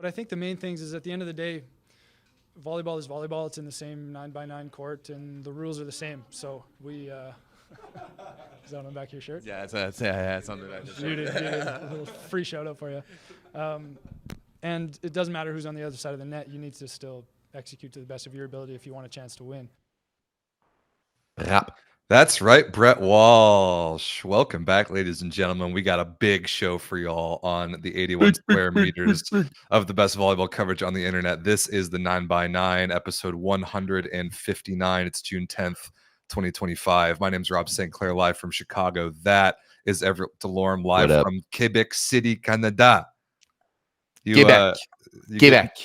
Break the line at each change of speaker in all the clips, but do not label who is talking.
But I think the main things is at the end of the day, volleyball is volleyball. It's in the same 9x9 court, and the rules are the same. So we. Is that on the back of your shirt?
Yeah, it's on the back of the shirt.
Beauty. A little free shout out for you. And it doesn't matter who's on the other side of the net. You need to still execute to the best of your ability if you want a chance to win.
Rap.
That's right, Brett Walsh. Welcome back, ladies and gentlemen. We got a big show for y'all on the 81 square meters of the best volleyball coverage on the internet. This is the 9x9, episode 159. It's June 10th, 2025. My name is Rob St. Clair, live from Chicago. That is Everett Delorme, live from Quebec City, Canada.
Quebec.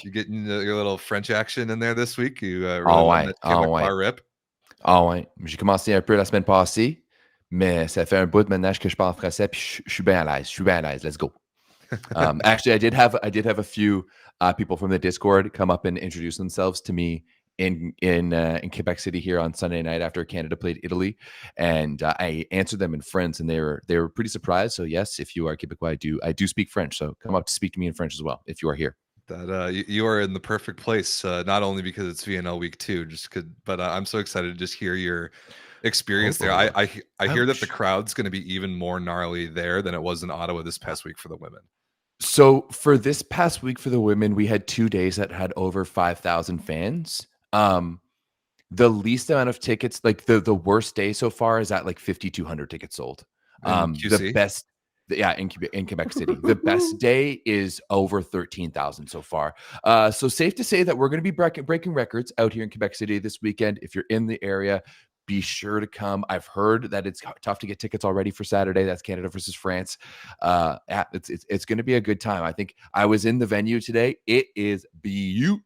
You getting your little French action in there this week? You rip?
Ah ouais, j'ai commencé un peu la semaine passée, mais ça fait un bout de maintenant que je parle français, puis je suis bien à l'aise. Let's go. Actually, I did have a few people from the Discord come up and introduce themselves to me in Quebec City here on Sunday night after Canada played Italy, and I answered them in French, and they were pretty surprised. So yes, if you are Quebecois, I do speak French. So come up to speak to me in French as well if you are here.
That you are in the perfect place, not only because it's VNL week 2, but I'm so excited to just hear your experience there. I hear that the crowd's going to be even more gnarly there than it was in Ottawa this past week for the women.
So for this past week for the women, we had 2 days that had over 5,000 fans. The least amount of tickets, like the worst day so far, is at like 5,200 tickets sold. The best. Yeah, in Quebec City. The best day is over 13,000 so far. So safe to say that we're going to be breaking records out here in Quebec City this weekend. If you're in the area, be sure to come. I've heard that it's tough to get tickets already for Saturday. That's Canada versus France. It's going to be a good time. I think I was in the venue today. It is beautiful.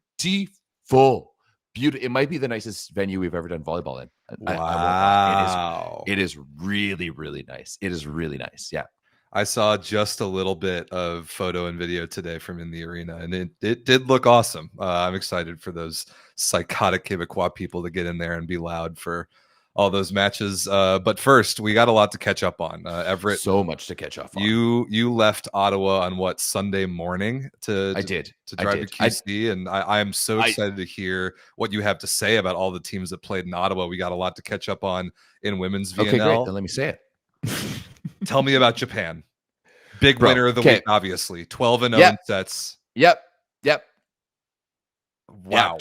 It might be the nicest venue we've ever done volleyball in.
Wow.
It is really, really nice. It is really nice. Yeah.
I saw just a little bit of photo and video today from in the arena, and it did look awesome. I'm excited for those psychotic Quebecois people to get in there and be loud for all those matches. But first, we got a lot to catch up on. Everett,
so much to catch up on.
You left Ottawa on Sunday morning to drive to QC, and I am so excited to hear what you have to say about all the teams that played in Ottawa. We got a lot to catch up on in women's VNL.
Okay, great. Then let me say it.
Tell me about Japan. Big winner of the week, obviously. 12-0 in sets.
Yep.
Wow.
Yeah,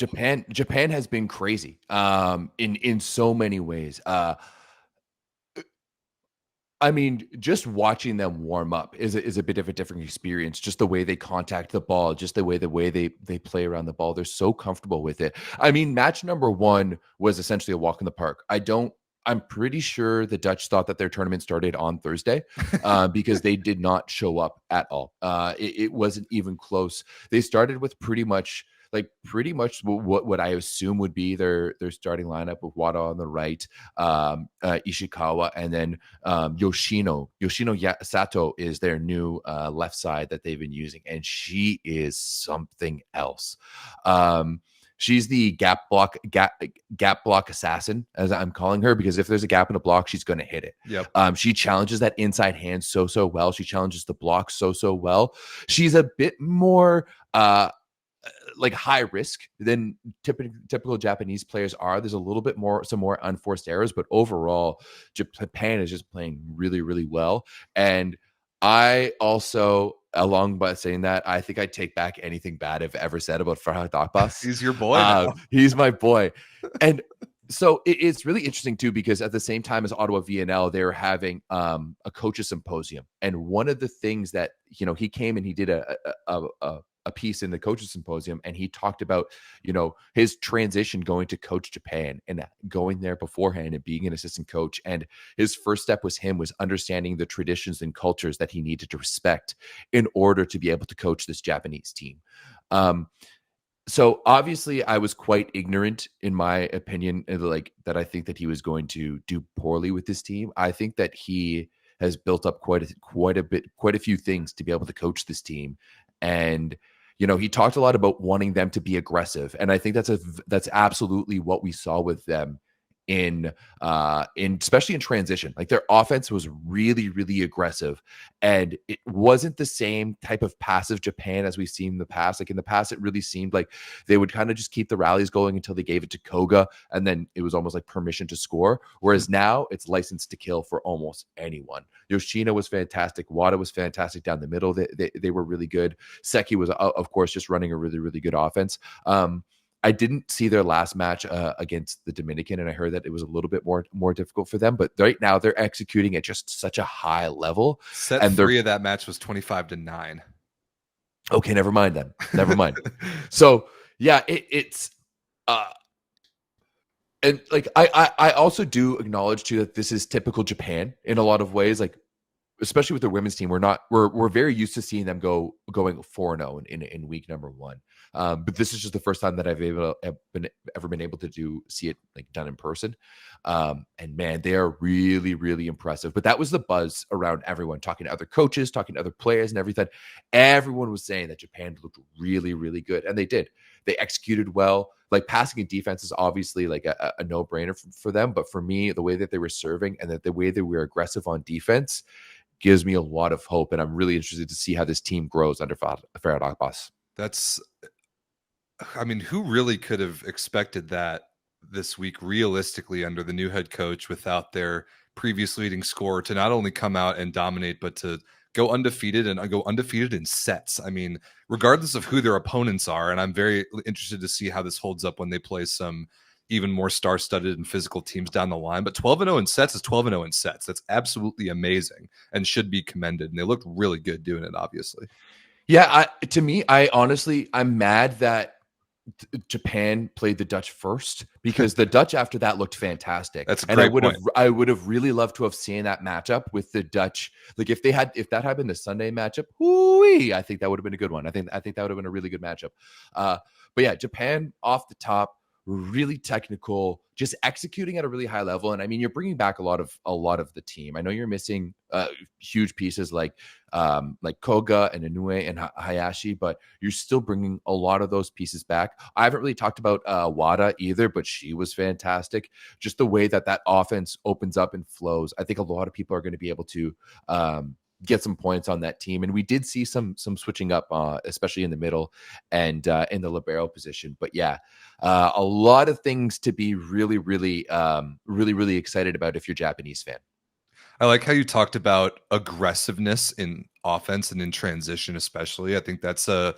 Japan has been crazy in so many ways. I mean, just watching them warm up is a bit of a different experience. Just the way they contact the ball, just the way they play around the ball. They're so comfortable with it. I mean, match number 1 was essentially a walk in the park. I'm pretty sure the Dutch thought that their tournament started on Thursday because they did not show up at all. It wasn't even close. They started with pretty much what I assume would be their starting lineup with Wada on the right, Ishikawa, and then Yoshino Sato is their new left side that they've been using, and she is something else. She's the gap block assassin, as I'm calling her, because if there's a gap in a block, she's going to hit it.
Yep.
She challenges that inside hand so well. She challenges the block so well. She's a bit more like high risk than typical Japanese players are. There's a little bit some more unforced errors, but overall, Japan is just playing really, really well. And I also, along by saying that, I think I take back anything bad I've ever said about Farhad Akbas.
He's your boy now.
He's my boy. And so it's really interesting too, because at the same time as Ottawa VNL, they're having a coaches symposium. And one of the things that, he came and he did a piece in the coaches symposium, and he talked about, his transition going to coach Japan and going there beforehand and being an assistant coach. And his first step was understanding the traditions and cultures that he needed to respect in order to be able to coach this Japanese team. So obviously I was quite ignorant in my opinion, that I think that he was going to do poorly with this team. I think that he has built up quite a few things to be able to coach this team. And, he talked a lot about wanting them to be aggressive. And I think that's absolutely what we saw with them in especially in transition. Like their offense was really, really aggressive, and it wasn't the same type of passive Japan as we've seen in the past. Like in the past, it really seemed like they would kind of just keep the rallies going until they gave it to Koga, and then it was almost like permission to score. Whereas now it's licensed to kill for almost anyone. Yoshino was fantastic. Wada was fantastic down the middle. They were really good. Seki was, of course, just running a really, really good offense. I didn't see their last match against the Dominican, and I heard that it was a little bit more difficult for them. But right now, they're executing at just such a high level.
Set
and
3 of that match was 25-9.
Okay, never mind then. Never mind. So yeah, it's and like I also do acknowledge too that this is typical Japan in a lot of ways. Like especially with the women's team, we're very used to seeing them going 4-0 in week number 1. But this is just the first time that I've ever been able to see it like done in person. And man, they are really, really impressive. But that was the buzz around everyone, talking to other coaches, talking to other players and everything. Everyone was saying that Japan looked really, really good. And they did. They executed well. Like passing and defense is obviously like a no-brainer for them. But for me, the way that they were serving and that the way that we were aggressive on defense gives me a lot of hope. And I'm really interested to see how this team grows under Farhad Abbas.
I mean, who really could have expected that this week realistically under the new head coach without their previous leading scorer to not only come out and dominate, but to go undefeated and go undefeated in sets. I mean, regardless of who their opponents are, and I'm very interested to see how this holds up when they play some even more star-studded and physical teams down the line. But 12-0 in sets is 12-0 in sets. That's absolutely amazing and should be commended. And they looked really good doing it, obviously.
Yeah, I'm mad that Japan played the Dutch first, because the Dutch after that looked fantastic.
That's a great point.
I would have really loved to have seen that matchup with the Dutch. Like if that had been the Sunday matchup, I think that would have been a good one. I think that would have been a really good matchup. But yeah, Japan off the top, really technical, just executing at a really high level. And I mean, you're bringing back a lot of the team. I know you're missing huge pieces like Koga and Inoue and Hayashi, but you're still bringing a lot of those pieces back. I haven't really talked about Wada either, but she was fantastic. Just the way that offense opens up and flows. I think a lot of people are going to be able to get some points on that team. And we did see some switching up, especially in the middle and in the libero position. But yeah, a lot of things to be really, really, really excited about if you're a Japanese fan.
I like how you talked about aggressiveness in offense and in transition, especially. I think that's a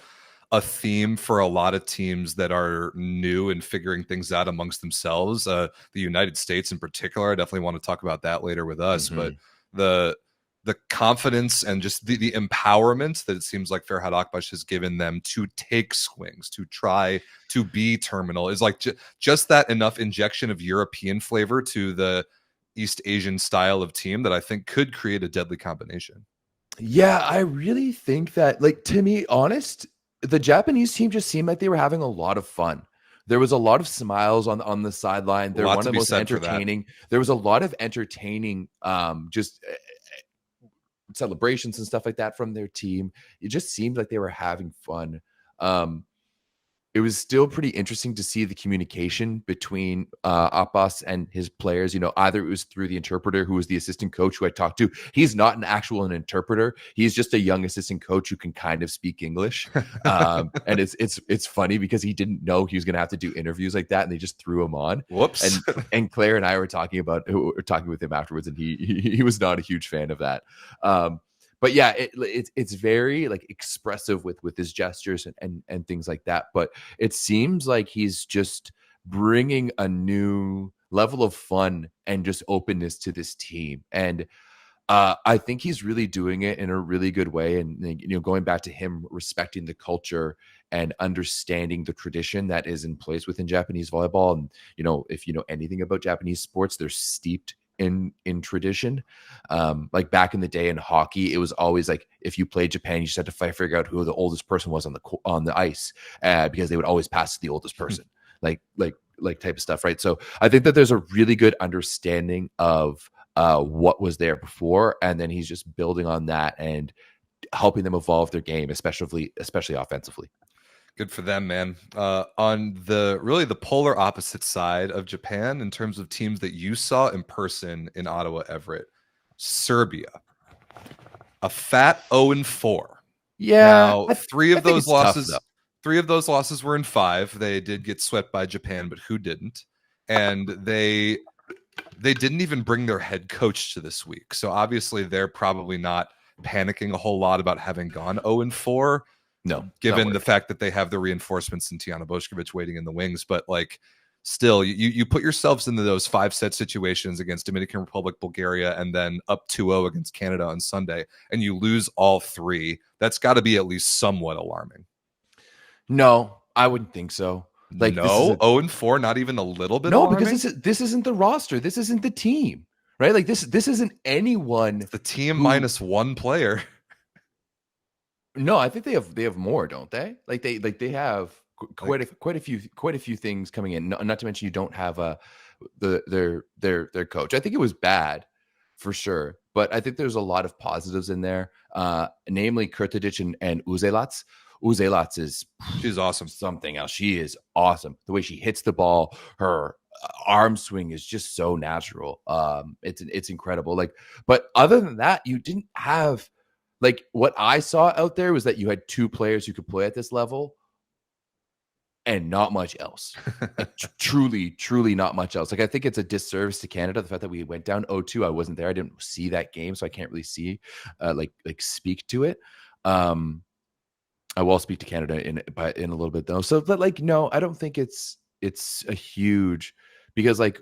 theme for a lot of teams that are new and figuring things out amongst themselves. The United States in particular, I definitely want to talk about that later with us. But the confidence and just the empowerment that it seems like Farhad Akbash has given them to take swings, to try to be terminal is like just that enough injection of European flavor to the East Asian style of team that I think could create a deadly combination.
Yeah, I really think that, like, to be honest, the Japanese team just seemed like they were having a lot of fun. There was a lot of smiles on the sideline. They're one of the most entertaining. There was a lot of entertaining just celebrations and stuff like that from their team. It just seemed like they were having fun. It was still pretty interesting to see the communication between Abbas and his players. You know, either it was through the interpreter, who was the assistant coach who I talked to. He's not an interpreter. He's just a young assistant coach who can kind of speak English. And it's funny because he didn't know he was going to have to do interviews like that, and they just threw him on.
Whoops.
And Claire and I were talking with him afterwards, and he was not a huge fan of that. But yeah, it's very like expressive with his gestures and things like that. But it seems like he's just bringing a new level of fun and just openness to this team. And I think he's really doing it in a really good way. And, you know, going back to him respecting the culture and understanding the tradition that is in place within Japanese volleyball. And, you know, if you know anything about Japanese sports, they're steeped in tradition. Like back in the day in hockey, it was always like if you played Japan, you just had to figure out who the oldest person was on the ice, because they would always pass to the oldest person, like type of stuff, right? So I think that there's a really good understanding of what was there before, and then he's just building on that and helping them evolve their game, especially offensively.
Good for them, man. On the polar opposite side of Japan, in terms of teams that you saw in person in Ottawa, Everett, Serbia, a fat 0-4.
Yeah,
Now,
I think it's tough though.
three of those losses were in 5. They did get swept by Japan, but who didn't? And they didn't even bring their head coach to this week. So obviously they're probably not panicking a whole lot about having gone 0-4.
No,
Given the fact that they have the reinforcements and Tijana Bošković waiting in the wings, but like still, you put yourselves into those 5-set situations against Dominican Republic, Bulgaria, and then up 2-0 against Canada on Sunday, and you lose all 3. That's got to be at least somewhat alarming.
No, I wouldn't think so. Like
no, 0-4, not even a little bit.
No,
alarming?
Because this isn't the roster. This isn't the team, right? Like this isn't anyone.
It's the team minus 1 player.
No, I think they have more, don't they? Like they have quite a few things coming in. Not to mention you don't have their coach. I think it was bad for sure, but I think there's a lot of positives in there. Namely Kurtadic and Uzelac. Uzelac she's
awesome.
Something else. She is awesome. The way she hits the ball, her arm swing is just so natural. It's incredible. Like, but other than that, you didn't have. Like what I saw out there was that you had 2 players who could play at this level and not much else. Like, truly not much else. Like I think it's a disservice to Canada, the fact that we went down 0-2. I wasn't there. I didn't see that game, so I can't really see like speak to it. I will speak to Canada in a little bit though. So but like no, I don't think it's a huge because like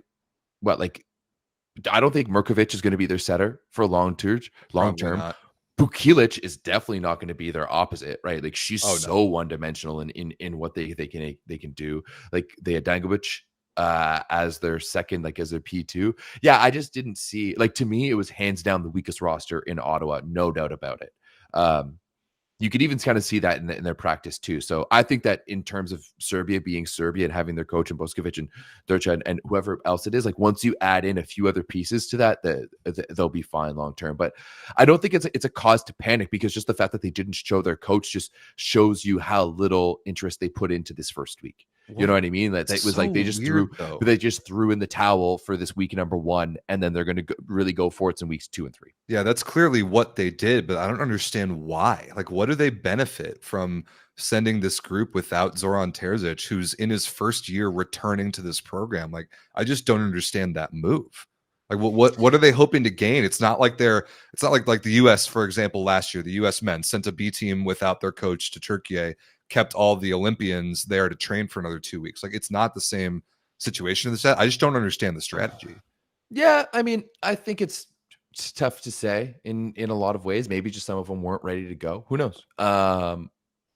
I don't think Mrković is going to be their setter for long term.
Not.
Bukilic is definitely not going to be their opposite, right? Like she's so one-dimensional in what they can do. Like they had Dangovic as their second, like as their P2. Yeah, I just didn't see, like to me, it was hands down the weakest roster in Ottawa, no doubt about it. You could even kind of see that in their practice too. So I think that in terms of Serbia being Serbia and having their coach and Bošković and Durca and whoever else it is, like once you add in a few other pieces to that, they'll be fine long term. But I don't think it's a cause to panic because just the fact that they didn't show their coach just shows you how little interest they put into this first week. You know what I mean? That it was so like they just threw in the towel for this week number 1, and then they're going to really go for it in weeks 2 and 3.
Yeah, that's clearly what they did, but I don't understand why. Like, what do they benefit from sending this group without Zoran Terzic, who's in his first year returning to this program? Like, I just don't understand that move. Like, what are they hoping to gain? It's not like the U.S., for example, last year, the U.S. men sent a B team without their coach to Turkey, kept all the Olympians there to train for another 2 weeks. Like, it's not the same situation as that. I just don't understand the strategy.
Yeah, I mean, I think it's tough to say in a lot of ways. Maybe just some of them weren't ready to go. Who knows?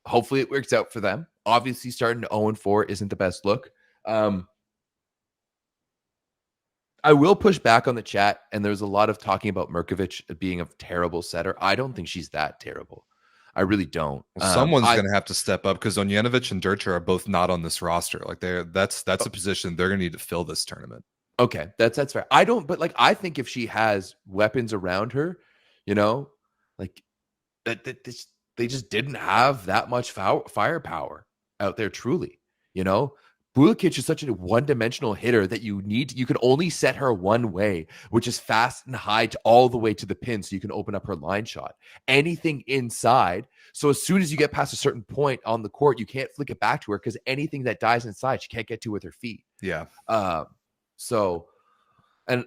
Hopefully it works out for them. Obviously, starting 0-4 isn't the best look. I will push back on the chat, and there's a lot of talking about Mrković being a terrible setter. I don't think she's that terrible. I really don't.
Someone's going to have to step up because Onjenović and Durca are both not on this roster. Like that's a position they're going to need to fill this tournament.
Okay, that's fair. I don't, but like I think if she has weapons around her, you know, like they just didn't have that much firepower out there. Truly, you know, Bulikic is such a one-dimensional hitter that you can only set her one way, which is fast and high all the way to the pin, so you can open up her line shot. Anything inside, so as soon as you get past a certain point on the court, you can't flick it back to her because anything that dies inside, she can't get to with her feet.
Yeah.
So, and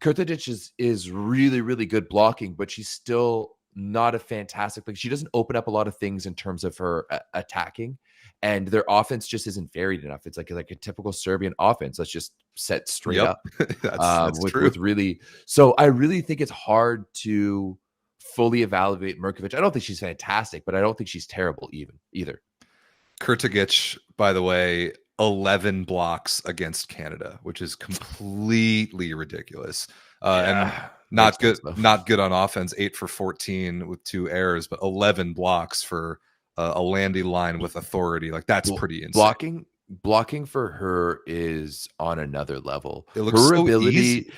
Kurtadic is really, really good blocking, but she's still not a fantastic. Like she doesn't open up a lot of things in terms of her attacking, and their offense just isn't varied enough. It's like a typical Serbian offense that's just set straight up.
That's true.
With really, so I really think it's hard to fully evaluate Mrković. I don't think she's fantastic, but I don't think she's terrible either.
Kurtadic, by the way, 11 blocks against Canada, which is completely ridiculous. And not good on offense. 8 for 14 with 2 errors, but 11 blocks for a Landy line with authority. Like that's pretty insane.
Blocking for her is on another level.
It looks easy.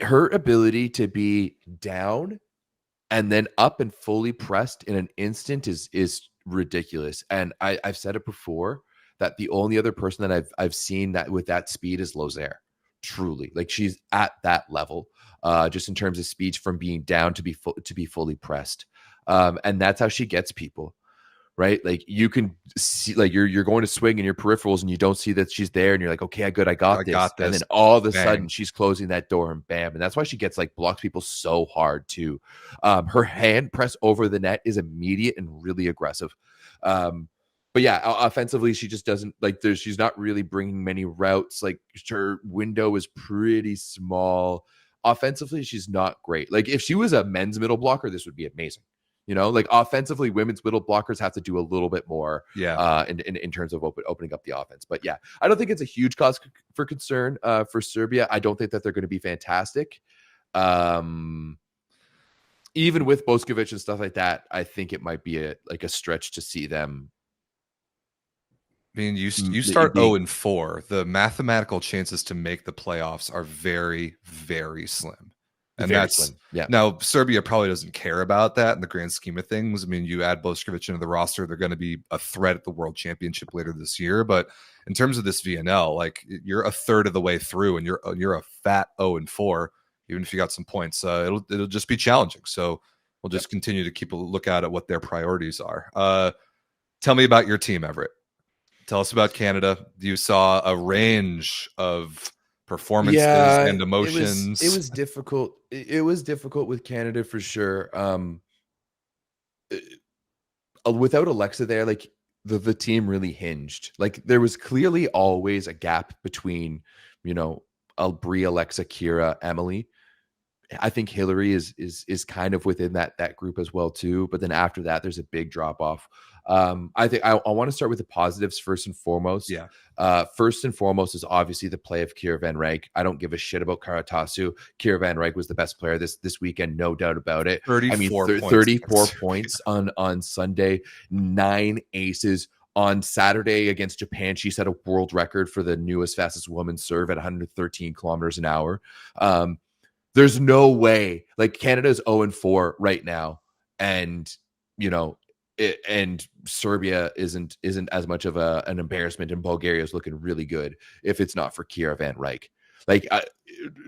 Her ability to be down and then up and fully pressed in an instant is ridiculous. And I've said it before that the only other person that I've seen that with that speed is Lozere. Truly, like she's at that level, just in terms of speed from being down to be fully pressed, and that's how she gets people. Right, like you can see, like you're going to swing in your peripherals and you don't see that she's there, and you're like, okay, good, I got this. And then all of a sudden she's closing that door and bam, and that's why she gets like blocks people so hard too. Her hand press over the net is immediate and really aggressive. But yeah, offensively, she just doesn't like. She's not really bringing many routes. Like her window is pretty small. Offensively, she's not great. Like if she was a men's middle blocker, this would be amazing. You know, like offensively, women's middle blockers have to do a little bit more in terms of opening up the offense. But yeah, I don't think it's a huge cause for concern for Serbia. I don't think that they're going to be fantastic. Even with Boskovic and stuff like that, I think it might be a stretch to see them.
I mean, you start 0-4. The mathematical chances to make the playoffs are very, very slim. And that's
slim. Yeah.
Now Serbia probably doesn't care about that in the grand scheme of things. I mean, you add Boskovic into the roster, they're going to be a threat at the World Championship later this year. But in terms of this VNL, like you're a third of the way through, and you're a fat 0-4. Even if you got some points, it'll just be challenging. So we'll just continue to keep a lookout at what their priorities are. Tell me about your team, Everett. Tell us about Canada. You saw a range of performances and emotions.
It was difficult. It was difficult with Canada for sure. Without Alexa there, like the team really hinged. Like there was clearly always a gap between, Brie, Alexa, Kira, Emily. I think Hillary is kind of within that group as well too. But then after that, there's a big drop off. I think I want to start with the positives first and foremost.
Yeah.
First and foremost is obviously the play of Kira Van Rijk. I don't give a shit about Karatasu. Kira Van Rijk was the best player this weekend, no doubt about it. 34 points on Sunday, 9 aces. On Saturday against Japan, she set a world record for the newest fastest woman serve at 113 kilometers an hour. There's no way, like Canada's 0-4 right now, and and Serbia isn't as much of an embarrassment, and Bulgaria is looking really good if it's not for Kira Van Rijk. Like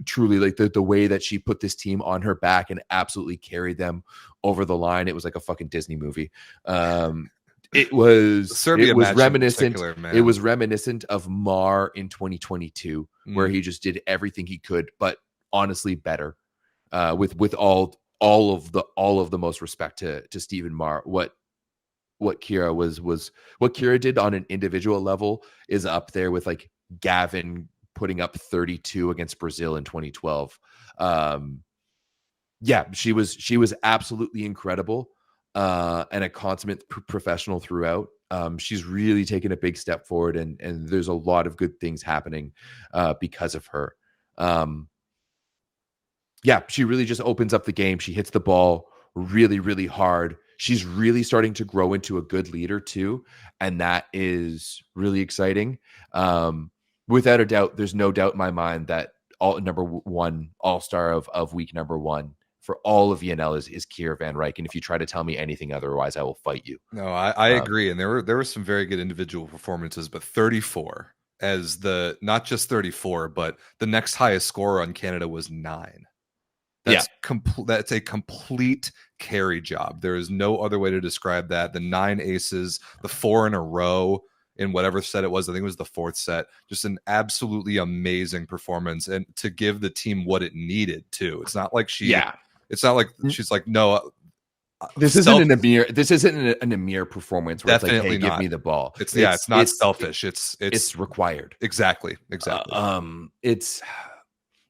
truly, like the way that she put this team on her back and absolutely carried them over the line, it was like a fucking Disney movie. It was reminiscent. It was reminiscent of Mar in 2022, where he just did everything he could, but honestly better. With all of the most respect to Stephen Mar, what Kira what Kira did on an individual level is up there with like Gavin putting up 32 against Brazil in 2012. She was absolutely incredible. And a consummate professional throughout. She's really taken a big step forward, and there's a lot of good things happening because of her. She really just opens up the game. She hits the ball really, really hard. She's really starting to grow into a good leader too, and that is really exciting. Without a doubt, there's no doubt in my mind that number one all-star of week number one for all of VNL is Kira Van Rijk. And if you try to tell me anything otherwise, I will fight you.
No, I agree. And there were some very good individual performances, but 34 as not just 34, but the next highest scorer on Canada was 9. That's that's a complete carry job. There is no other way to describe that. The 9 aces, the 4 in a row in whatever set it was. I think it was the 4th set. Just an absolutely amazing performance, and to give the team what it needed too. It's not like it's not like she's like, no,
this isn't an Amir performance where
definitely
it's like, hey, give me the ball.
It's not selfish. It's
required.
Exactly.
It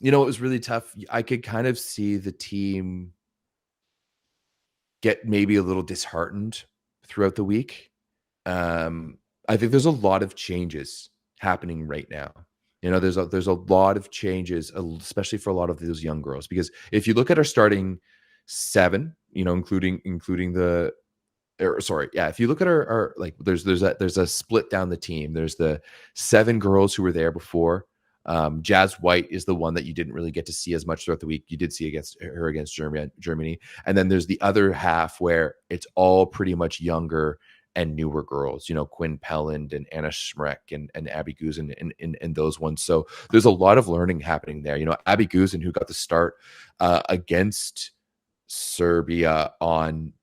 was really tough. I could kind of see the team get maybe a little disheartened throughout the week. I think there's a lot of changes happening right now. There's a lot of changes, especially for a lot of those young girls. Because if you look at our starting 7, including if you look at our like, there's a split down the team. There's the 7 girls who were there before. Jazz White is the one that you didn't really get to see as much throughout the week. You did see against Germany, and then there's the other half where it's all pretty much younger and newer girls, Quinn Pelland and Anna Schmreck and Abby Guzin and those ones. So there's a lot of learning happening there. Abby Guzin, who got the start against Serbia on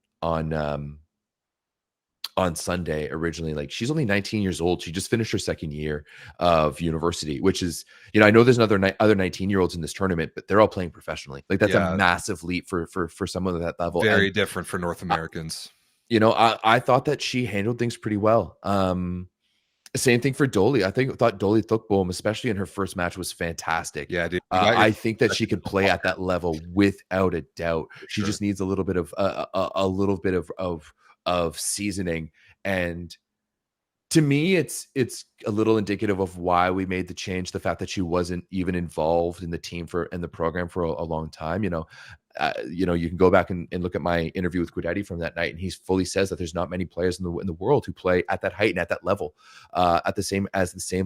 Sunday originally, like she's only 19 years old. She just finished her second year of university, which is, I know there's other 19-year-olds in this tournament, but they're all playing professionally. Like that's a massive leap for someone at that level.
Very different for North Americans.
I thought that she handled things pretty well. Same thing for Dolly. I thought Dolly Thukbom, especially in her first match, was fantastic.
Yeah, dude,
I think that she could play at that level without a doubt. She just needs a little bit of of seasoning. And to me, it's a little indicative of why we made the change. The fact that she wasn't even involved in the team and the program for a long time. You can go back and look at my interview with Guidetti from that night, and he fully says that there's not many players in the world who play at that height and at that level, at the same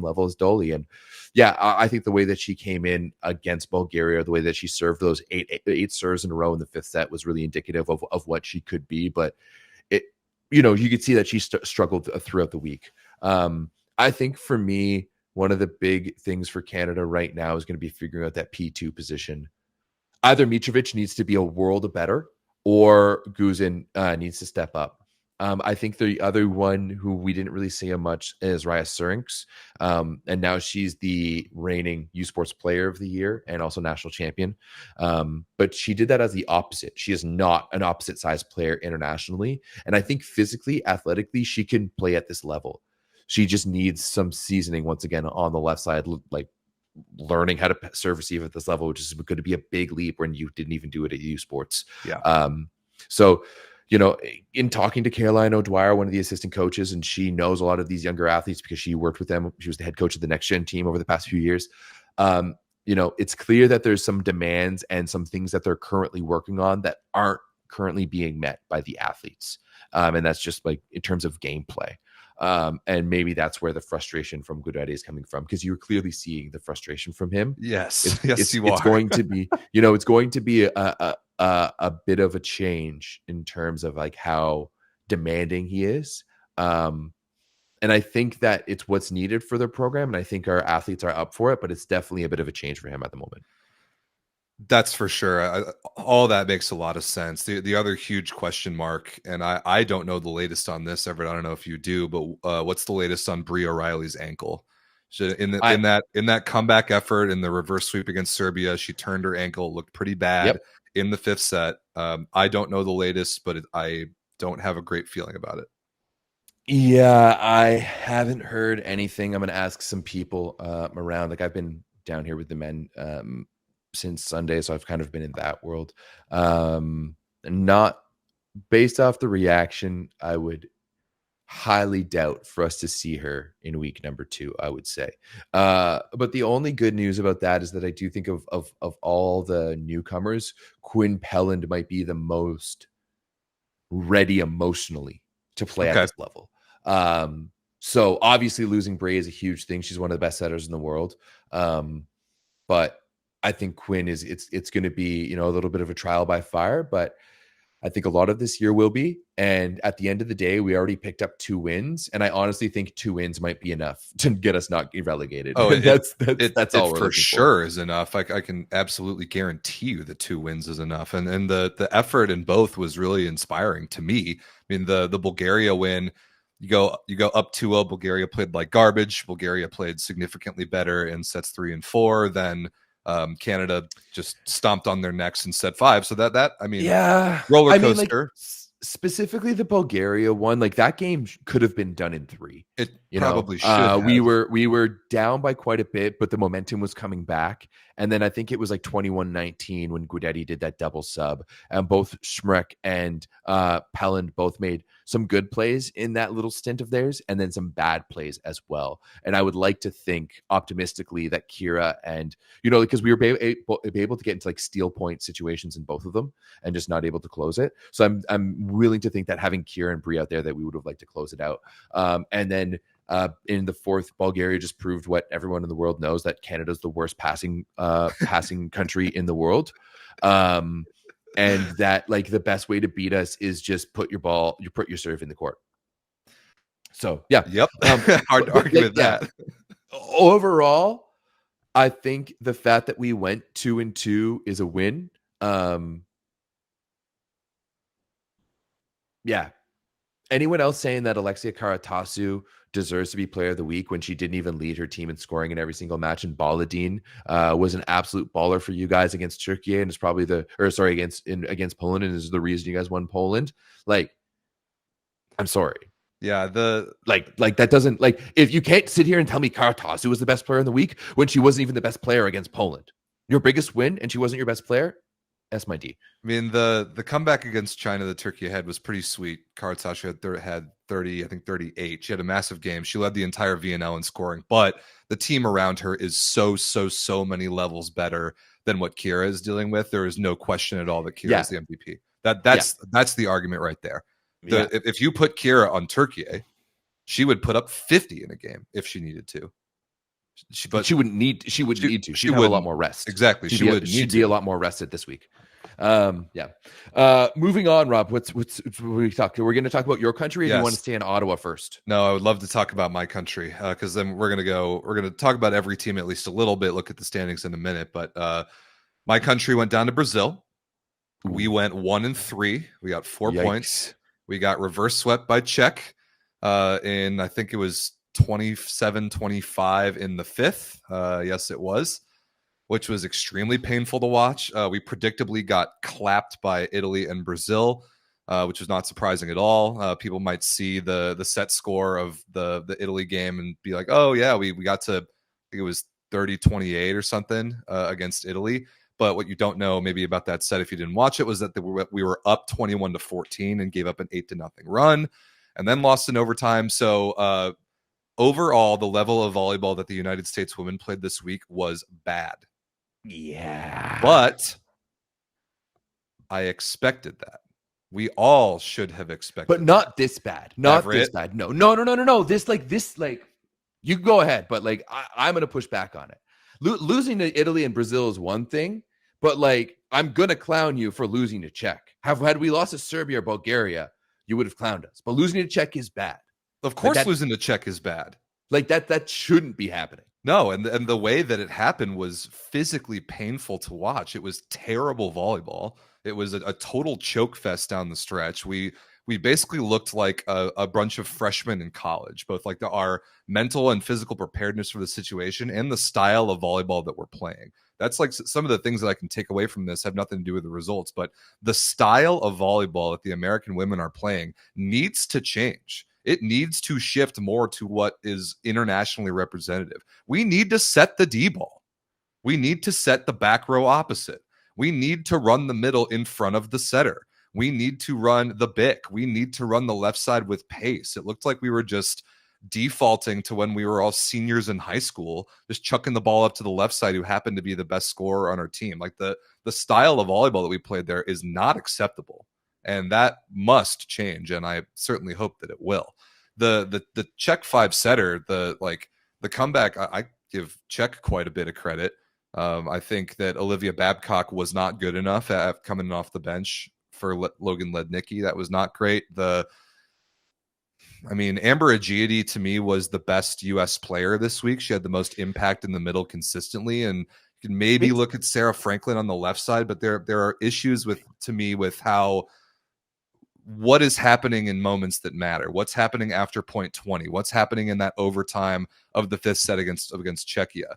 level as Dolly. And yeah, I think the way that she came in against Bulgaria, the way that she served those eight serves in a row in the fifth set was really indicative of what she could be. But you could see that she struggled throughout the week. I think for me, one of the big things for Canada right now is going to be figuring out that P2 position. Either Mitrovic needs to be a world better, or Guzin needs to step up. I think the other one who we didn't really see much is Raya Surinks. And now she's the reigning U Sports Player of the Year and also national champion. But she did that as the opposite. She is not an opposite size player internationally. And I think physically, athletically, she can play at this level. She just needs some seasoning once again on the left side, like learning how to serve receive at this level, which is going to be a big leap when you didn't even do it at U Sports.
Yeah.
So, in talking to Caroline O'Dwyer, one of the assistant coaches, and she knows a lot of these younger athletes because she worked with them. She was the head coach of the Next Gen team over the past few years. It's clear that there's some demands and some things that they're currently working on that aren't currently being met by the athletes. And that's just like in terms of gameplay. And maybe that's where the frustration from Guidetti is coming from, because you're clearly seeing the frustration from him.
Yes,
it's
you are.
Going to be, it's going to be a bit of a change in terms of like how demanding he is. And I think that it's what's needed for the program. And I think our athletes are up for it, but it's definitely a bit of a change for him at the moment.
That's for sure. All that makes a lot of sense. The other huge question mark, and I don't know the latest on this, Everett. I don't know if you do, but what's the latest on Brie O'Reilly's ankle? In that comeback effort in the reverse sweep against Serbia, she turned her ankle, looked pretty bad in the fifth set. I don't know the latest, but I don't have a great feeling about it.
Yeah, I haven't heard anything. I'm going to ask some people around. Like I've been down here with the men since Sunday, so I've kind of been in that world. Not based off the reaction, I would highly doubt for us to see her in week number 2, I would say. But the only good news about that is that I do think of all the newcomers, Quinn Pelland might be the most ready emotionally to play at this level. So obviously losing Bray is a huge thing. She's one of the best setters in the world. But I think Quinn it's going to be, a little bit of a trial by fire, but I think a lot of this year will be. And at the end of the day, we already picked up 2 wins. And I honestly think 2 wins might be enough to get us not relegated.
Oh,
that's all
it for sure is enough. I can absolutely guarantee you that 2 wins is enough. And the effort in both was really inspiring to me. I mean, the Bulgaria win, you go up 2-0. Bulgaria played like garbage. Bulgaria played significantly better in sets 3 and 4 than Canada just stomped on their necks in set 5. So that roller coaster.
Specifically the Bulgaria one, like that game could have been done in 3.
It probably should have.
We were down by quite a bit, but the momentum was coming back. And then I think it was like 21-19 when Guidetti did that double sub, and both Schmreck and Pelland both made some good plays in that little stint of theirs, and then some bad plays as well. And I would like to think optimistically that Kira and, because we were able to get into like steal point situations in both of them and just not able to close it. So I'm willing to think that having Kira and Brie out there, that we would have liked to close it out. And then in the fourth, Bulgaria just proved what everyone in the world knows, that Canada's the worst passing country in the world. And that like the best way to beat us is just put your serve in the court. So yeah,
Yep. Hard to argue with that.
Overall, I think the fact that we went 2-2 is a win. Yeah. Anyone else saying that Alexia Karatasu deserves to be player of the week when she didn't even lead her team in scoring in every single match, and Baladin was an absolute baller for you guys against Turkey and is probably against Poland and is the reason you guys won Poland. Like, I'm sorry.
Yeah,
like that doesn't, like, if you can't sit here and tell me Karatasu was the best player in the week when she wasn't even the best player against Poland. Your biggest win and she wasn't your best player. That's my D.
I mean, the comeback against China that Turkey had was pretty sweet. Karatasu had 30, I think 38. She had a massive game. She led the entire VNL in scoring, but the team around her is so many levels better than what Kira is dealing with. There is no question at all that Kira is the MVP. That's the argument right there. If you put Kira on Turkey, she would put up 50 in a game if she needed to. She would need to. She'd have a lot more rest.
Exactly. She'd be a lot more rested this week. Moving on, Rob. What we talk? We're going to talk about your country. Or do you want to stay in Ottawa first?
No, I would love to talk about my country because then we're going to talk about every team at least a little bit. Look at the standings in a minute, but my country went down to Brazil. We went 1-3. We got 4 points. We got reverse swept by Czech in, I think it was 27-25 in the fifth. Yes, it was, which was extremely painful to watch. We predictably got clapped by Italy and Brazil, which was not surprising at all. People might see the set score of the Italy game and be like, oh yeah, we got to, I think it was 30-28 or something against Italy. But what you don't know maybe about that set if you didn't watch it was that we were up 21-14 and gave up an 8-0 run and then lost in overtime. So overall, the level of volleyball that the United States women played this week was bad.
Yeah.
But I expected that. We all should have expected
but not this bad. Not
Everett.
This bad. No. This you go ahead, but like I'm gonna push back on it. Losing to Italy and Brazil is one thing, but like I'm gonna clown you for losing to Czech. Had we lost to Serbia or Bulgaria, you would have clowned us. But losing to Czech is bad.
Of course, losing to Czech is bad.
Like that shouldn't be happening.
No, and the way that it happened was physically painful to watch. It was terrible volleyball. It was a total choke fest down the stretch. We basically looked like a bunch of freshmen in college, both like our mental and physical preparedness for the situation and the style of volleyball that we're playing. That's like some of the things that I can take away from this have nothing to do with the results, but the style of volleyball that the American women are playing needs to change. It needs to shift more to what is internationally representative. We need to set the D ball. We need to set the back row opposite. We need to run the middle in front of the setter. We need to run the bick. We need to run the left side with pace. It looked like we were just defaulting to when we were all seniors in high school, just chucking the ball up to the left side who happened to be the best scorer on our team. Like the style of volleyball that we played there is not acceptable. And that must change, and I certainly hope that it will. The Czech 5-setter, the comeback, I give Czech quite a bit of credit. I think that Olivia Babcock was not good enough at coming off the bench for Logan Lednicki. That was not great. Amber Agiety to me was the best U.S. player this week. She had the most impact in the middle consistently, and you can maybe look at Sarah Franklin on the left side, but there are issues with how what is happening in moments that matter. What's happening after point 20? What's happening in that overtime of the fifth set against Czechia?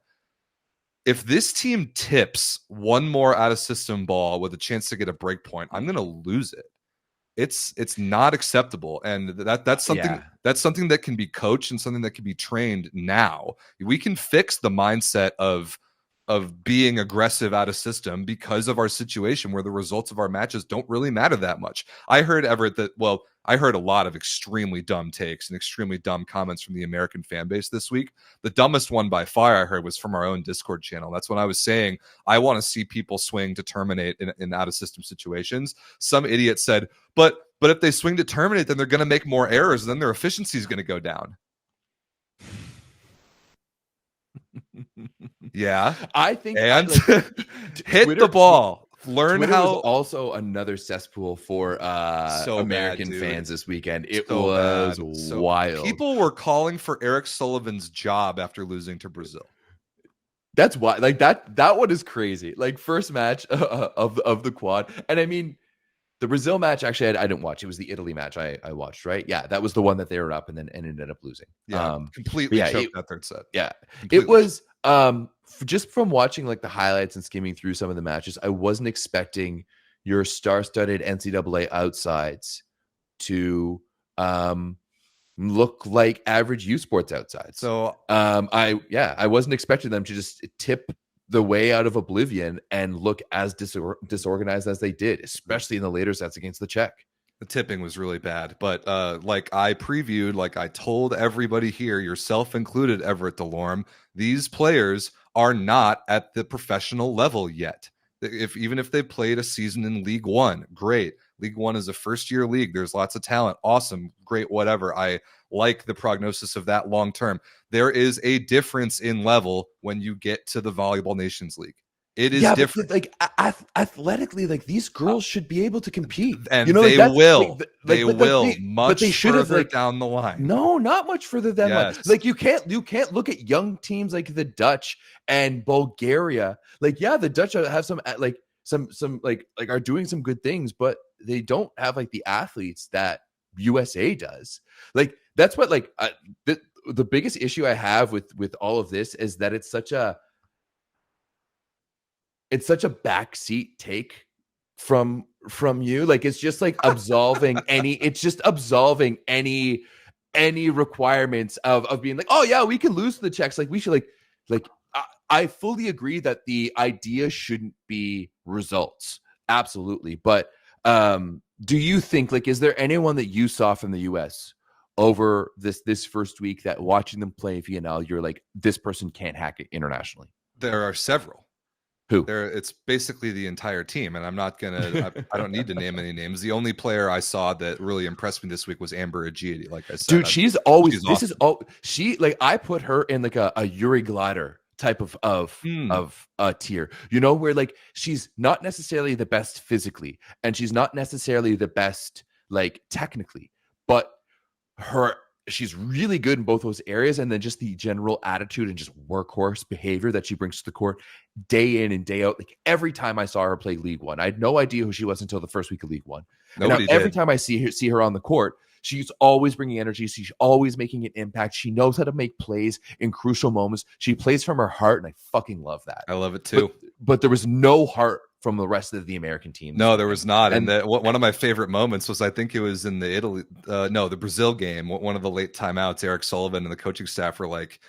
If this team tips one more out of system ball with a chance to get a break point, I'm going to lose it. It's not acceptable, and that's something that can be coached and something that can be trained now. We can fix the mindset of being aggressive out of system because of our situation where the results of our matches don't really matter that much. I heard, Everett, I heard a lot of extremely dumb takes and extremely dumb comments from the American fan base this week. The dumbest one by far I heard was from our own Discord channel. That's when I was saying, I want to see people swing to terminate in out of system situations. Some idiot said, but if they swing to terminate, then they're going to make more errors and then their efficiency is going to go down. Yeah,
I think
hit the ball. learn
Twitter
how
was also another cesspool for
so
American
bad, dude.
fans this weekend. It
So
was
bad. So
wild.
people were calling for Eric Sullivan's job after losing to Brazil.
That's why, like that one is crazy. Like first match of the quad, and I mean the Brazil match. Actually, I didn't watch. It was the Italy match I watched. Right? Yeah, that was the one that they were up and then ended up losing.
Yeah, completely
yeah,
choked that third set.
Yeah,
completely.
It was just from watching like the highlights and skimming through some of the matches, I wasn't expecting your star-studded NCAA outsides to look like average U Sports outsides.
So
I wasn't expecting them to just tip the way out of oblivion and look as disorganized as they did, especially in the later sets against the Czech.
The tipping was really bad, but like I previewed, like I told everybody here, yourself included, Everett, Delorme, these players are not at the professional level yet. Even if they played a season in League One, great. League One is a first-year league. There's lots of talent. Awesome, great, whatever. I like the prognosis of that long term. There is a difference in level when you get to the Volleyball Nations League. It is different.
But like athletically, like these girls should be able to compete,
and
you know,
they
like
will. They
but
will.
they,
much
but they should have
further
like
down the line.
No, not much further down the line. Like you can't look at young teams like the Dutch and Bulgaria. Like the Dutch have some are doing some good things, but they don't have like the athletes that USA does. Like that's what the biggest issue I have with all of this is that it's such a backseat take from you. Like it's just like absolving any requirements of being like, oh yeah, we can lose to the Czechs. Like we should like I fully agree that the idea shouldn't be results. Absolutely. But do you think, like, is there anyone that you saw from the US over this first week that watching them play VNL, you're like, this person can't hack it internationally?
There are several.
Who?
It's basically the entire team, and I'm not gonna. I don't need to name any names. The only player I saw that really impressed me this week was Amber Agiati. Like I said,
dude, she's always. This
awesome.
Is all she like. I put her in like a Yuri Glider type of tier, you know, where like she's not necessarily the best physically, and she's not necessarily the best like technically, but she's really good in both those areas, and then just the general attitude and just workhorse behavior that she brings to the court day in and day out. Like every time I saw her play League One, I had no idea who she was until the first week of League One. And every time I see her on the court, she's always bringing energy. She's always making an impact. She knows how to make plays in crucial moments. She plays from her heart, and I fucking love that.
I love it too.
But there was no heart from the rest of the American team.
No, there was not. And one of my favorite moments was, I think it was in the Brazil game, one of the late timeouts. Eric Sullivan and the coaching staff were like,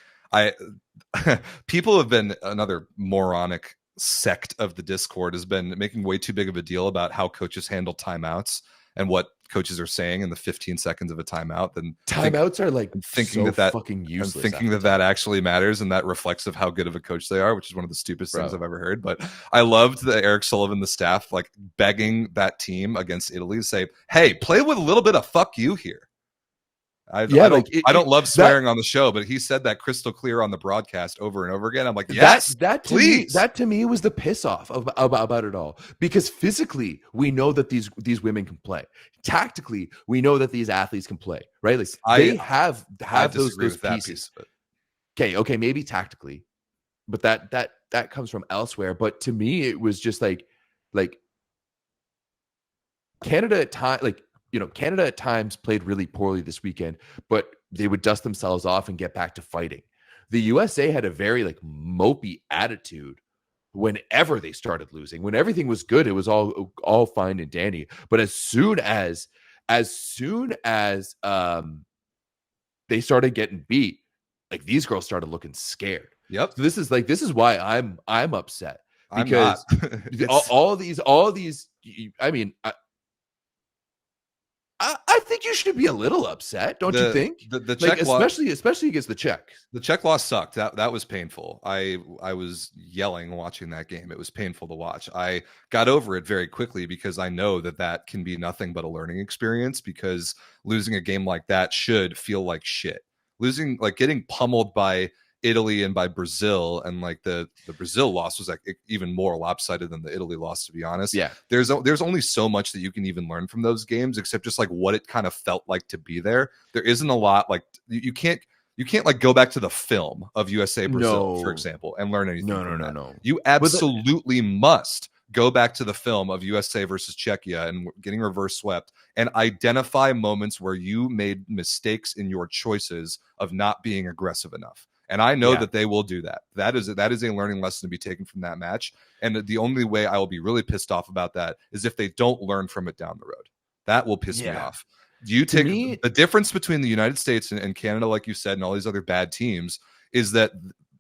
people have been, another moronic sect of the Discord has been making way too big of a deal about how coaches handle timeouts and what coaches are saying in the 15 seconds of a timeout. Then
timeouts are like
thinking
so
that
fucking useless.
I'm thinking that actually matters, and that reflects of how good of a coach they are, which is one of the stupidest things I've ever heard. But I loved the Eric Sullivan, the staff, like begging that team against Italy to say, "Hey, play with a little bit of fuck you here." I don't love swearing on the show, but he said that crystal clear on the broadcast over and over again. I'm like, yes, please.
That to me was the piss off about it all, because physically we know that these women can play. Tactically, we know that these athletes can play, right? Like they have those pieces. Okay, maybe tactically, but that comes from elsewhere. But to me, it was just like Canada at time, like, you know, Canada at times played really poorly this weekend, but they would dust themselves off and get back to fighting. The USA had a very like mopey attitude whenever they started losing. When everything was good, it was all fine and dandy. But as soon as they started getting beat, like these girls started looking scared.
Yep.
So this is why I'm upset, because all these. I mean, I think you should be a little upset, don't you think?
The Czech
especially against the Czechs.
The Czech loss sucked. That was painful. I was yelling watching that game. It was painful to watch. I got over it very quickly because I know that can be nothing but a learning experience, because losing a game like that should feel like shit. Losing, like getting pummeled by Italy and by Brazil, and like the Brazil loss was like even more lopsided than the Italy loss, to be honest.
Yeah.
There's only so much that you can even learn from those games, except just like what it kind of felt like to be there. There isn't a lot, like you can't like go back to the film of USA Brazil, for example, and learn anything from that.
No.
You absolutely must go back to the film of USA versus Czechia and getting reverse swept and identify moments where you made mistakes in your choices of not being aggressive enough. And I know that they will do that. That is a learning lesson to be taken from that match. And the only way I will be really pissed off about that is if they don't learn from it down the road. That will piss me off. You take the difference between the United States and Canada, like you said, and all these other bad teams, is that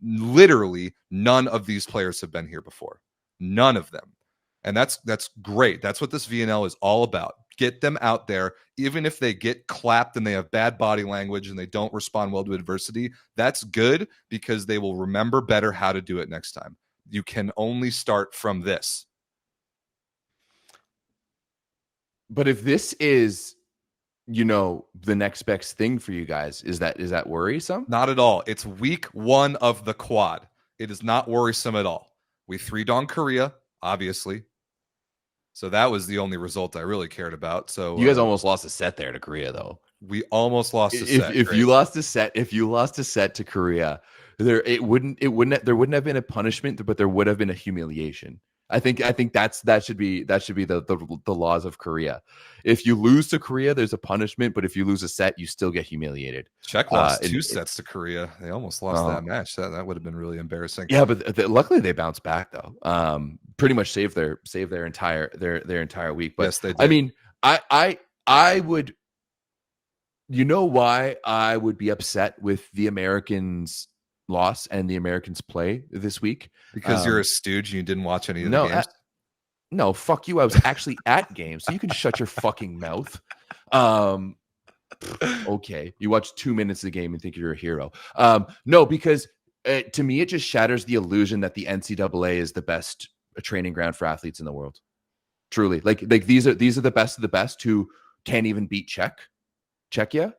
literally none of these players have been here before. None of them. And that's great. That's what this VNL is all about. Get them out there, even if they get clapped and they have bad body language and they don't respond well to adversity. That's good because they will remember better how to do it next time. You can only start from this.
But if this is, the next best thing for you guys, is that worrisome?
Not at all. It's week 1 of the quad. It is not worrisome at all. We 3'd on Korea, obviously. So that was the only result I really cared about. So
you guys almost lost a set there to Korea, though.
We almost lost a set.
If you lost a set to Korea, there wouldn't have been a punishment, but there would have been a humiliation. I think that should be the laws of Korea. If you lose to Korea, there's a punishment, but if you lose a set, you still get humiliated.
Czech lost 2 sets to Korea. They almost lost that match. That would have been really embarrassing.
Yeah, but luckily they bounced back though. Pretty much saved their entire week. But
yes, they did.
I mean, I would. You know why I would be upset with the Americans' loss and the Americans' play this week?
Because you're a stooge and you didn't watch any of the games?
No, fuck you. I was actually at games, so you can shut your fucking mouth. Okay, you watch 2 minutes of the game and think you're a hero. No, because to me, it just shatters the illusion that the NCAA is the best training ground for athletes in the world. Truly, like these are the best of the best who can't even beat Czechia.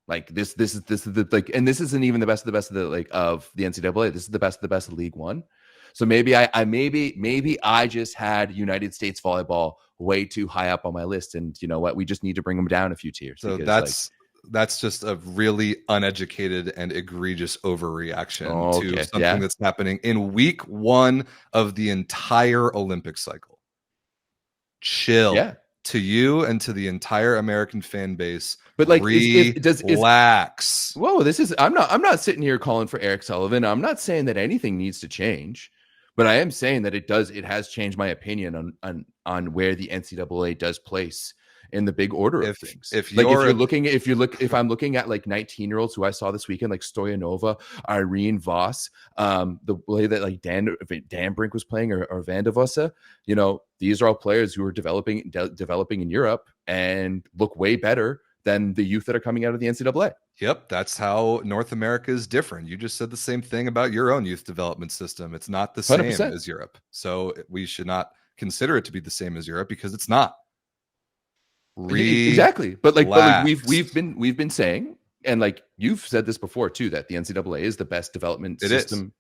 Like this is the like, and this isn't even the best of the best of the like of the NCAA. This is the best of the best of League One. So maybe I just had United States volleyball way too high up on my list, and you know what? We just need to bring them down a few tiers.
So that's just a really uneducated and egregious overreaction to something that's happening in week 1 of the entire Olympic cycle. Chill. Yeah. To you and to the entire American fan base,
but like,
relax.
Whoa, this is. I'm not sitting here calling for Eric Sullivan. I'm not saying that anything needs to change, but I am saying that it has changed my opinion on where the NCAA does place in the big order of things. If I'm looking at like 19-year-olds who I saw this weekend, like Stoyanova, Irene Voss, the way that like Dan Brink was playing or Van de Vosse, these are all players who are developing in Europe and look way better than the youth that are coming out of the NCAA.
Yep, that's how North America is different. You just said the same thing about your own youth development system. It's not the same
100%.
as Europe. So we should not consider it to be the same as Europe because it's not.
Exactly. But we've been saying, and like you've said this before too, that the NCAA is the best development system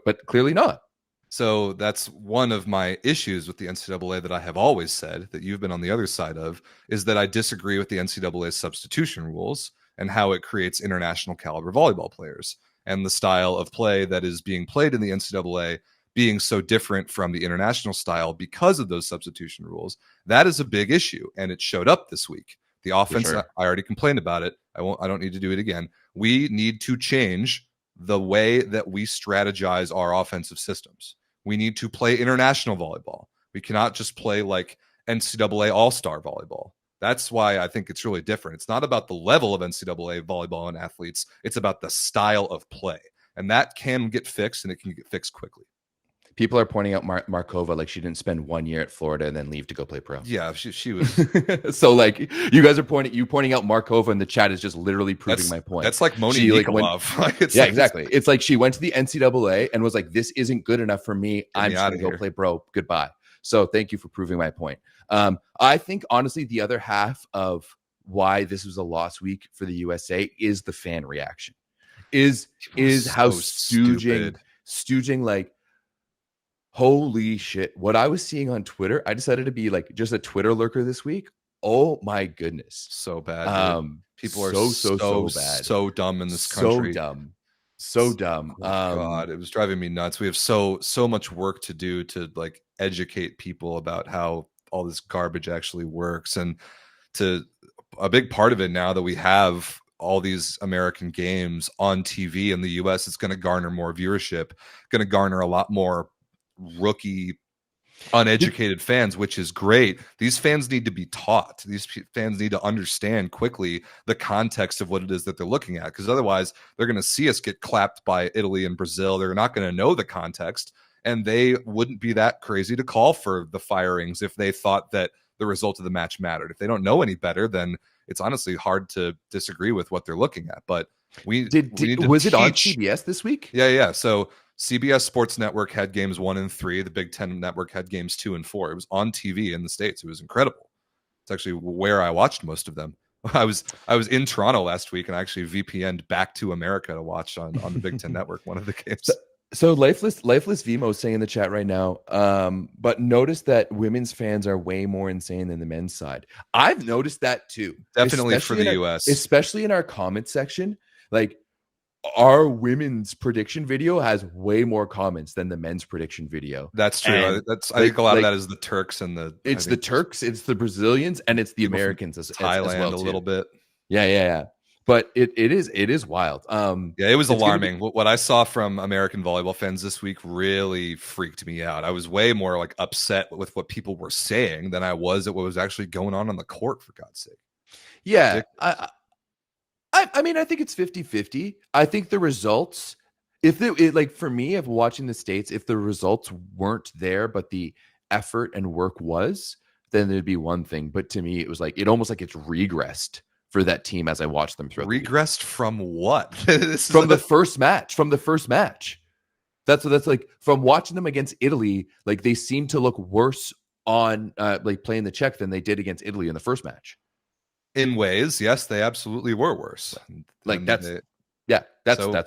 but clearly not.
So that's one of my issues with the NCAA that I have always said that you've been on the other side of, is that I disagree with the NCAA's substitution rules and how it creates international caliber volleyball players and the style of play that is being played in the NCAA being so different from the international style because of those substitution rules. That is a big issue, and it showed up this week. The offense, I already complained about it. I don't need to do it again. We need to change the way that we strategize our offensive systems. We need to play international volleyball. We cannot just play like NCAA all-star volleyball. That's why I think it's really different. It's not about the level of NCAA volleyball and athletes. It's about the style of play. And that can get fixed, and it can get fixed quickly.
People are pointing out Markova like she didn't spend 1 year at Florida and then leave to go play pro.
Yeah, she was.
So like you guys are pointing out Markova in the chat is just literally proving my point.
That's like Moni Nikolov.
Exactly. It's like she went to the NCAA and was like, this isn't good enough for me. I'm just going to go play pro. Goodbye. So thank you for proving my point. I think honestly, the other half of why this was a lost week for the USA is the fan reaction. is how
So stupid.
stooging, like, holy shit. What I was seeing on Twitter, I decided to be like just a Twitter lurker this week. Oh my goodness.
So bad, dude. People are
So bad.
so dumb in this
So
country.
dumb. So dumb.
Oh, God, it was driving me nuts. We have so much work to do to like educate people about how all this garbage actually works, and to a big part of it now that we have all these American games on TV in the US, it's going to garner more viewership, going to garner a lot more rookie uneducated fans, which is great. These fans need to be taught. These fans need to understand quickly the context of what it is that they're looking at, because otherwise they're going to see us get clapped by Italy and Brazil. They're not going to know the context, and they wouldn't be that crazy to call for the firings if they thought that the result of the match mattered. If they don't know any better, then it's honestly hard to disagree with what they're looking at. But we need to
was it on
teach.
CBS this week?
Yeah. So CBS Sports Network had games 1 and 3. The Big Ten Network had games 2 and 4. It was on TV in the States. It was incredible. It's actually where I watched most of them. I was in Toronto last week, and I actually VPN'd back to America to watch on the Big Ten Network one of the games.
So lifeless Vimo is saying in the chat right now, but notice that women's fans are way more insane than the men's side. I've noticed that too.
Definitely for the US.
Especially in our comment section. Like, our women's prediction video has way more comments than the men's prediction video.
That's true.
And
I think a lot of that is the Turks and
it's the Turks, it's the Brazilians, and it's the Americans as
Thailand
as well
a little bit.
Yeah. But it is wild.
Yeah, it was alarming. What I saw from American volleyball fans this week really freaked me out. I was way more like upset with what people were saying than I was at what was actually going on the court, for God's sake.
Yeah. I mean, I think it's 50-50. I think the results, like for me, if watching the States, if the results weren't there, but the effort and work was, then there'd be one thing. But to me, it was like, it almost like it's regressed for that team as I watched them throughout.
Regressed from what?
From the first match. That's like, from watching them against Italy, like they seem to look worse on like playing the Czech than they did against Italy in the first match.
In ways, yes, they absolutely were worse.
Like that's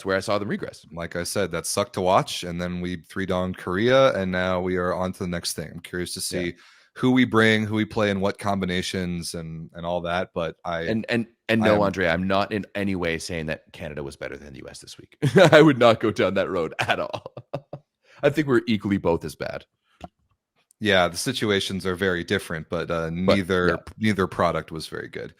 where I saw them regress.
Like I said, that sucked to watch, and then we 3-downed Korea, and now we are on to the next thing. I'm curious to see who we bring, who we play in what combinations, and all that. But no, Andre,
I'm not in any way saying that Canada was better than the US this week. I would not go down that road at all. I think we're equally both as bad.
Yeah, the situations are very different, but neither product was very good.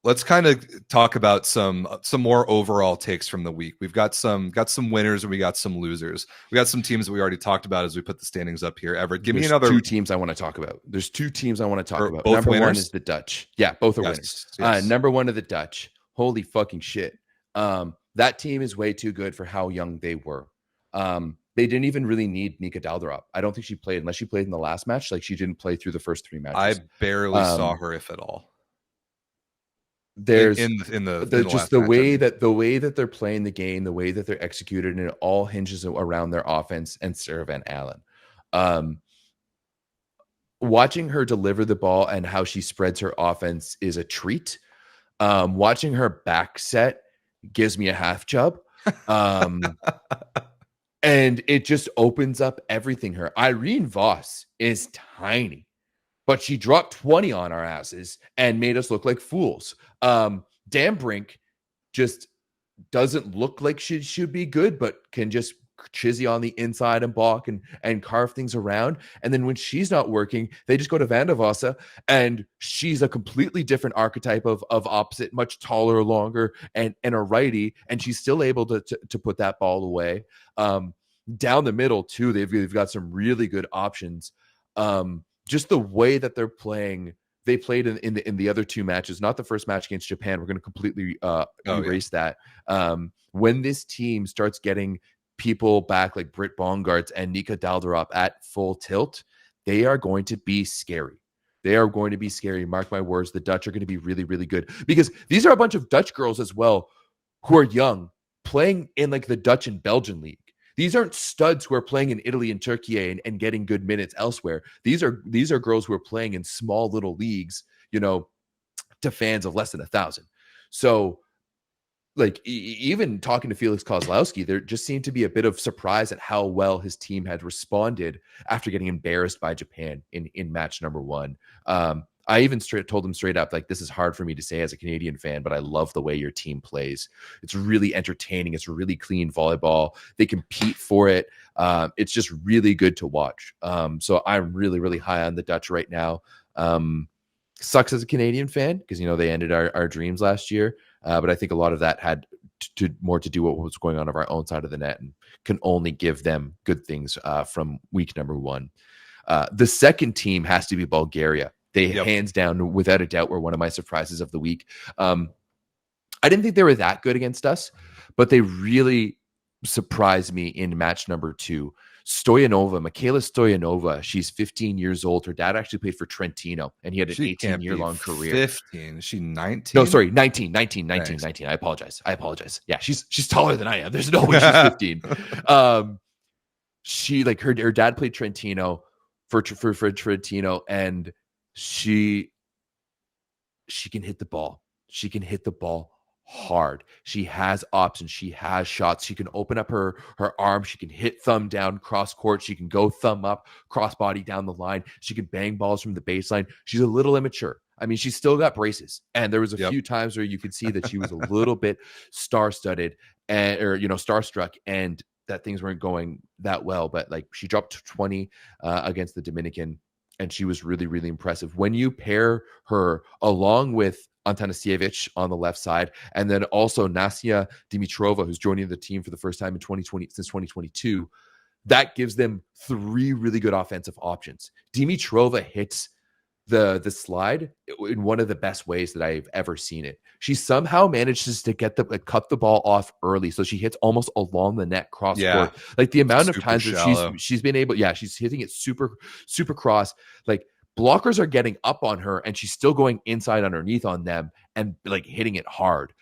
Let's kind of talk about some more overall takes from the week. We've got some winners and we got some losers. We got some teams that we already talked about as we put the standings up here. Everett, give me another.
Two teams I want to talk about. There's two teams I want to talk about.
Both
Number
winners?
one is the Dutch. Yeah, both are winners.
Yes.
Number one of the Dutch. Holy fucking shit. That team is way too good for how young they were. They didn't even really need Nika Dalderop. I don't think she played, unless she played in the last match. Like, she didn't play through the first 3 matches.
I barely saw her, if at all.
There's
the
way that they're playing the game, the way that they're executed, and it all hinges around their offense and Sarah Van Allen. Watching her deliver the ball and how she spreads her offense is a treat. Watching her back set gives me a half chub. And it just opens up everything. Irene Voss is tiny, but she dropped 20 on our asses and made us look like fools. Dan Brink just doesn't look like she should be good, but can just chizzy on the inside and block and carve things around. And then when she's not working, they just go to Van der Vossa, and she's a completely different archetype of opposite, much taller, longer, and a righty, and she's still able to put that ball away. Down the middle too, they've got some really good options. Just the way that they're playing, they played in the other 2 matches, not the first match against Japan. We're going to completely erase that. When this team starts getting people back like Britt Bongartz and Nika Dalderop at full tilt, they are going to be scary. Mark my words. The Dutch are going to be really, really good, because these are a bunch of Dutch girls as well who are young, playing in like the Dutch and Belgian league. These aren't studs who are playing in Italy and Turkey and getting good minutes elsewhere. These are girls who are playing in small little leagues, to fans of less than 1,000. So like even talking to Felix Kozlowski, there just seemed to be a bit of surprise at how well his team had responded after getting embarrassed by Japan in match number one. I even told him straight up, like, this is hard for me to say as a Canadian fan, but I love the way your team plays. It's really entertaining. It's really clean volleyball. They compete for it. It's just really good to watch. So I'm really, really high on the Dutch right now. Sucks as a Canadian fan because, they ended our dreams last year. But I think a lot of that had more to do with what was going on our own side of the net, and can only give them good things from week number one. The second team has to be Bulgaria. They hands down, without a doubt, were one of my surprises of the week. I didn't think they were that good against us, but they really surprised me in match number two. Michaela Stoyanova, she's 15 years old. Her dad actually played for Trentino, and he had an 18-year-long career.
15? Is she 19?
No, sorry, 19. I apologize. Yeah, she's taller than I am. There's no way she's 15. She, like, her dad played Trentino for Trentino, and she can hit the ball. She can hit the ball hard. She has options. She has shots. She can open up her arm. She can hit thumb down cross court. She can go thumb up, cross body down the line. She can bang balls from the baseline. She's a little immature. I mean, she's still got braces. And there was a few times where you could see that she was a little bit star-studded or starstruck, and that things weren't going that well. But, like, she dropped 20 against the Dominican, and she was really, really impressive. When you pair her along with Antanasievich on the left side, and then also Nasia Dimitrova, who's joining the team for the first time since 2022, that gives them three really good offensive options. Dimitrova hits the slide in one of the best ways that I've ever seen it. She somehow manages to cut the ball off early, so she hits almost along the net cross court. Like, the amount of times that she's been able, she's hitting it super cross. Like, blockers are getting up on her, and she's still going inside underneath on them and, like, hitting it hard.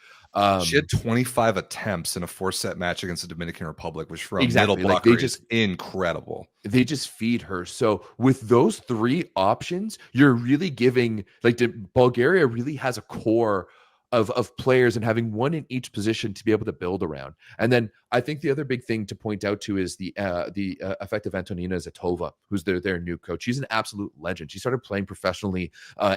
She had 25 attempts in a 4-set match against the Dominican Republic, which for a
exactly.
middle blocker is incredible.
They just feed her. So with those three options, you're really giving, like, Bulgaria really has a core of players, and having one in each position to be able to build around. And then I think the other big thing to point out too is the effect of Antonina Zatova, who's their new coach. She's an absolute legend. She started playing professionally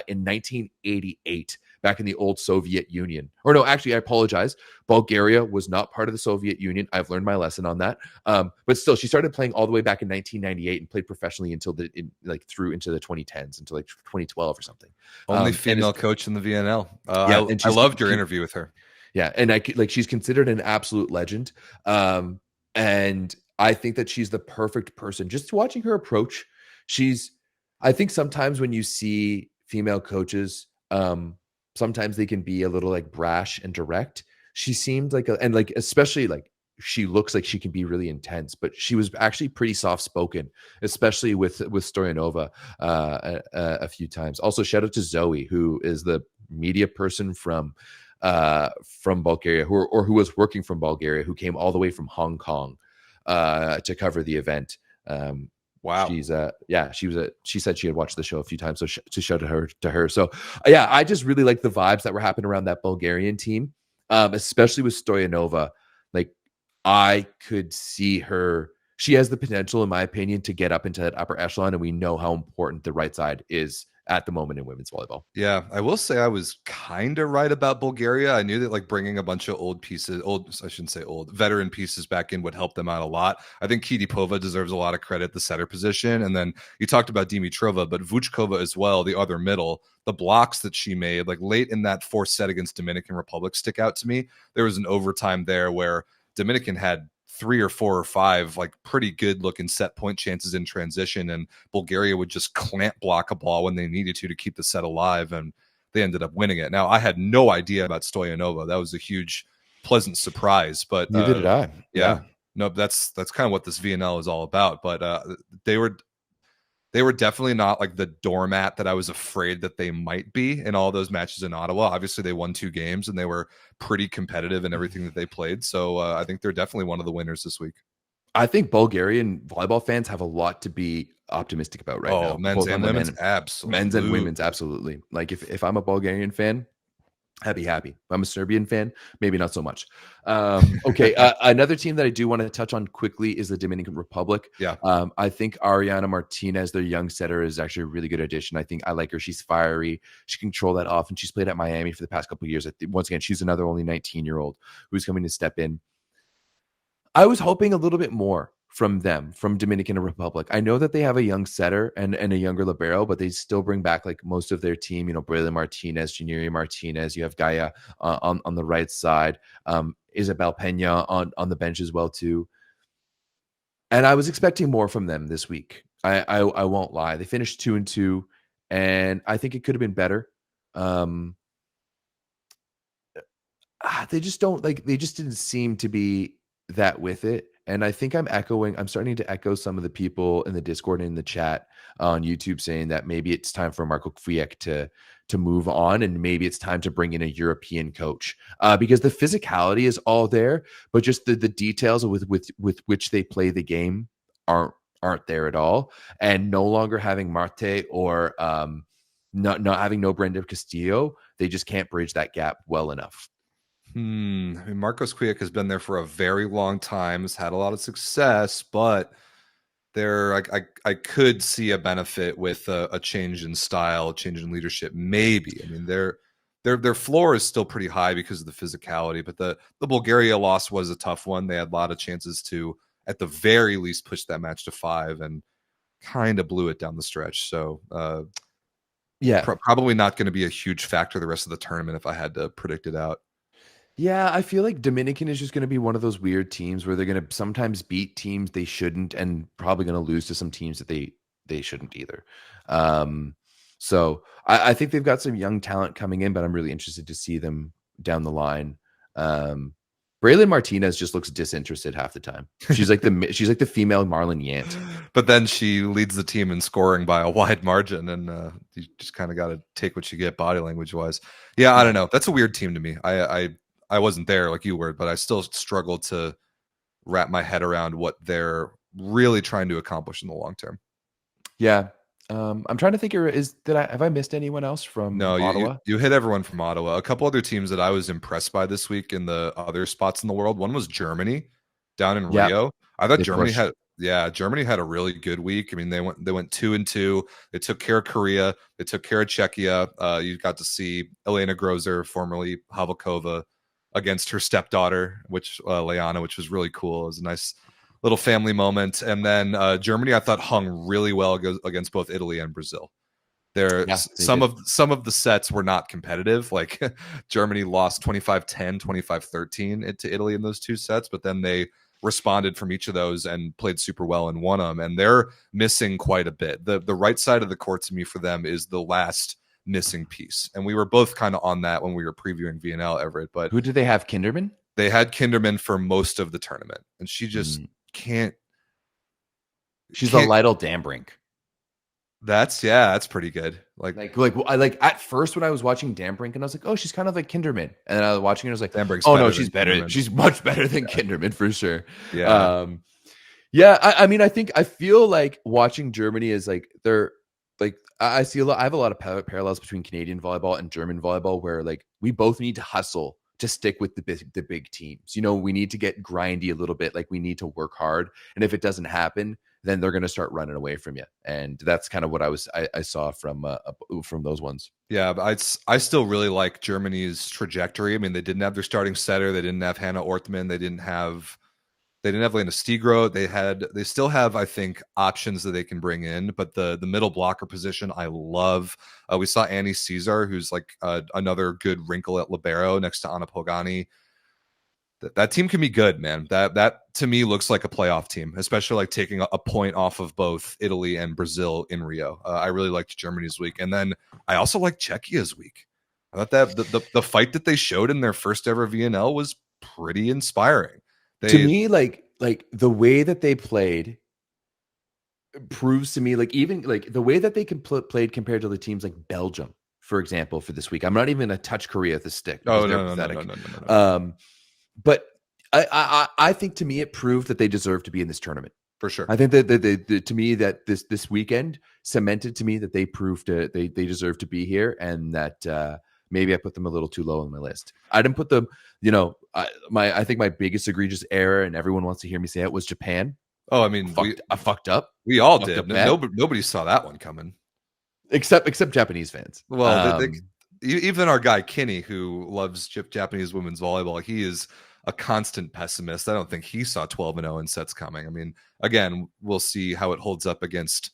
in 1988, back in the old Soviet Union. Or no, actually, I apologize. Bulgaria was not part of the Soviet Union. I've learned my lesson on that. But still, she started playing all the way back in 1998 and played professionally until through into the 2010s, until like 2012 or something.
Only female coach in the VNL. I loved your interview with her.
Yeah, and she's considered an absolute legend. And I think that she's the perfect person. Just watching her approach, I think sometimes when you see female coaches, sometimes they can be a little, like, brash and direct. She seemed like especially, like, she looks like she can be really intense, but she was actually pretty soft spoken, especially with Stoyanova a few times. Also, shout out to Zoe, who is the media person from Bulgaria, who was working from Bulgaria, who came all the way from Hong Kong to cover the event.
Wow.
She said she had watched the show a few times, so to show to her. So yeah, I just really like the vibes that were happening around that Bulgarian team, especially with Stoyanova. Like, I could see her. She has the potential, in my opinion, to get up into that upper echelon, and we know how important the right side is at the moment in women's volleyball.
Yeah, I will say I was kind of right about Bulgaria. I knew that, like, bringing a bunch of veteran pieces back in would help them out a lot. I think Kidipova deserves a lot of credit, the setter position. And then you talked about Dimitrova, but Vuchkova as well, the other middle. The blocks that she made, like, late in that 4th set against Dominican Republic, stick out to me. There was an overtime there where Dominican had 3 or 4 or 5 like pretty good looking set point chances in transition, and Bulgaria would just clamp block a ball when they needed to keep the set alive, and they ended up winning it. Now, I had no idea about Stoyanova. That was a huge pleasant surprise, but
neither did I.
Yeah. No, that's kind of what this VNL is all about. But they were definitely not like the doormat that I was afraid that they might be in all those matches in Ottawa. Obviously, they won 2 games and they were pretty competitive in everything that they played. So I think they're definitely one of the winners this week.
I think Bulgarian volleyball fans have a lot to be optimistic about now.
Men's and women's, absolutely.
Men's and women's, absolutely. Like, if I'm a Bulgarian fan, Happy. I'm a Serbian fan. Maybe not so much. Okay. Another team that I do want to touch on quickly is the Dominican Republic.
Yeah.
I think Ariana Martinez, their young setter, is actually a really good addition. I think I like her. She's fiery. She can control that off, and she's played at Miami for the past couple of years. Once again, she's another only 19-year-old who's coming to step in. I was hoping a little bit more from them, from Dominican Republic. I know that they have a young setter and a younger libero, but they still bring back like most of their team. Braylon Martinez, Juniria Martinez. You have Gaia on the right side. Isabel Pena on the bench as well too. And I was expecting more from them this week. I won't lie. They finished 2-2, and I think it could have been better. They just don't like. They just didn't seem to be that with it. And I think I'm starting to echo some of the people in the Discord and in the chat on YouTube saying that maybe it's time for Marco Kwiek to move on, and maybe it's time to bring in a European coach because the physicality is all there, but just the details with which they play the game aren't there at all. And no longer having Marte or not having no Brenda Castillo, they just can't bridge that gap well enough.
I mean, Marcos Kwiek has been there for a very long time, has had a lot of success, but I could see a benefit with a change in style, change in leadership. Maybe. I mean, their floor is still pretty high because of the physicality, but the Bulgaria loss was a tough one. They had a lot of chances to, at the very least, push that match to 5 and kind of blew it down the stretch. So, probably not going to be a huge factor the rest of the tournament if I had to predict it out.
Yeah, I feel like Dominican is just going to be one of those weird teams where they're going to sometimes beat teams they shouldn't, and probably going to lose to some teams that they shouldn't either. So I think they've got some young talent coming in, but I'm really interested to see them down the line. Braylon Martinez just looks disinterested half the time. She's like the female Marlon Yant.
But then she leads the team in scoring by a wide margin, and you just kind of got to take what you get body language wise. Yeah, I don't know. That's a weird team to me. I wasn't there like you were, but I still struggle to wrap my head around what they're really trying to accomplish in the long term.
Yeah. I'm trying to think. Have I missed anyone else from Ottawa?
You hit everyone from Ottawa. A couple other teams that I was impressed by this week in the other spots in the world. One was Germany down in Rio. I thought Germany had a really good week. I mean, they went 2-2. They took care of Korea. They took care of Czechia. You got to see Elena Grozer, formerly Havlkova, against her stepdaughter, Leana, which was really cool. It was a nice little family moment. And then Germany, I thought, hung really well against both Italy and Brazil. Some of the sets were not competitive. Like Germany lost 25-10, 25-13 to Italy in those two sets, but then they responded from each of those and played super well and won them. And they're missing quite a bit. The right side of the court to me for them is the last missing piece, and we were both kind of on that when we were previewing VNL, Everett. But
who did they have? Kinderman?
They had Kinderman for most of the tournament, and she just can't.
She's a Lytle Dambrink.
That's pretty good. Like
at first when I was watching Dambrink, and I was like, oh, she's kind of like Kinderman, and then I was watching it, I was like,
Dambrink's
oh no, she's better. Kinderman. She's much better than Kinderman for sure.
Yeah.
I mean, I feel like watching Germany is like they're like. I have a lot of parallels between Canadian volleyball and German volleyball, where like we both need to hustle to stick with the big teams. We need to get grindy a little bit. Like we need to work hard, and if it doesn't happen, then they're going to start running away from you. And that's kind of what I saw from those ones.
Yeah, but I still really like Germany's trajectory. I mean, they didn't have their starting setter, they didn't have Hannah Orthman, they didn't have Lena Stigro. They still have, I think, options that they can bring in, but the middle blocker position I love. We saw Annie Caesar, who's like another good wrinkle at libero next to Anna Pogani. That team can be good, man. That to me looks like a playoff team, especially like taking a point off of both Italy and Brazil in Rio. I really liked Germany's week, and then I also liked Czechia's week. I thought that the fight that they showed in their first ever VNL was pretty inspiring.
To me, like the way that they played proves to me, like even like the way that they played compared to the teams like Belgium, for example, for this week. I'm not even gonna touch Korea with the stick.
Oh no.
But I think to me it proved that they deserve to be in this tournament
for sure.
I think that to me that this weekend cemented to me that they proved they deserve to be here, and that maybe I put them a little too low on my list. I didn't put them, I think my biggest egregious error, and everyone wants to hear me say it, was Japan.
Oh, I mean,
I fucked up.
We all
Fucked
did.
up bad.
Nobody saw that one coming.
Except Japanese fans.
Well, even our guy Kinney, who loves Japanese women's volleyball, he is a constant pessimist. I don't think he saw 12-0 in sets coming. I mean, again, we'll see how it holds up against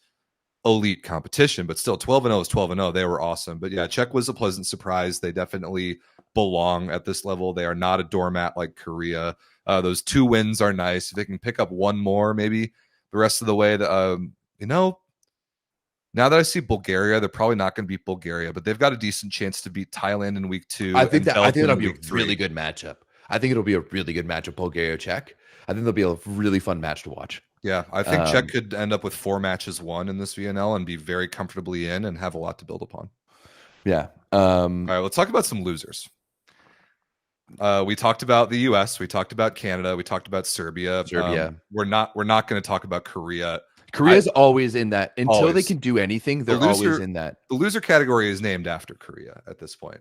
elite competition, but still 12-0 is 12-0. They were awesome. But yeah, Czech was a pleasant surprise. They definitely belong at this level. They are not a doormat like Korea. Those 2 wins are nice. If they can pick up one more, maybe the rest of the way, now that I see Bulgaria, they're probably not going to beat Bulgaria, but they've got a decent chance to beat Thailand in week 2.
I think that'll be a really good matchup. I think it'll be a really good matchup, Bulgaria Czech. I think it'll be a really fun match to watch.
Yeah, I think Czech could end up with 4 matches won in this VNL and be very comfortably in and have a lot to build upon.
Yeah.
All right, let's talk about some losers. We talked about the US, we talked about Canada, we talked about Serbia. We're not going to talk about Korea.
Korea's always in that until they can do anything. They're always in that.
The loser category is named after Korea at this point.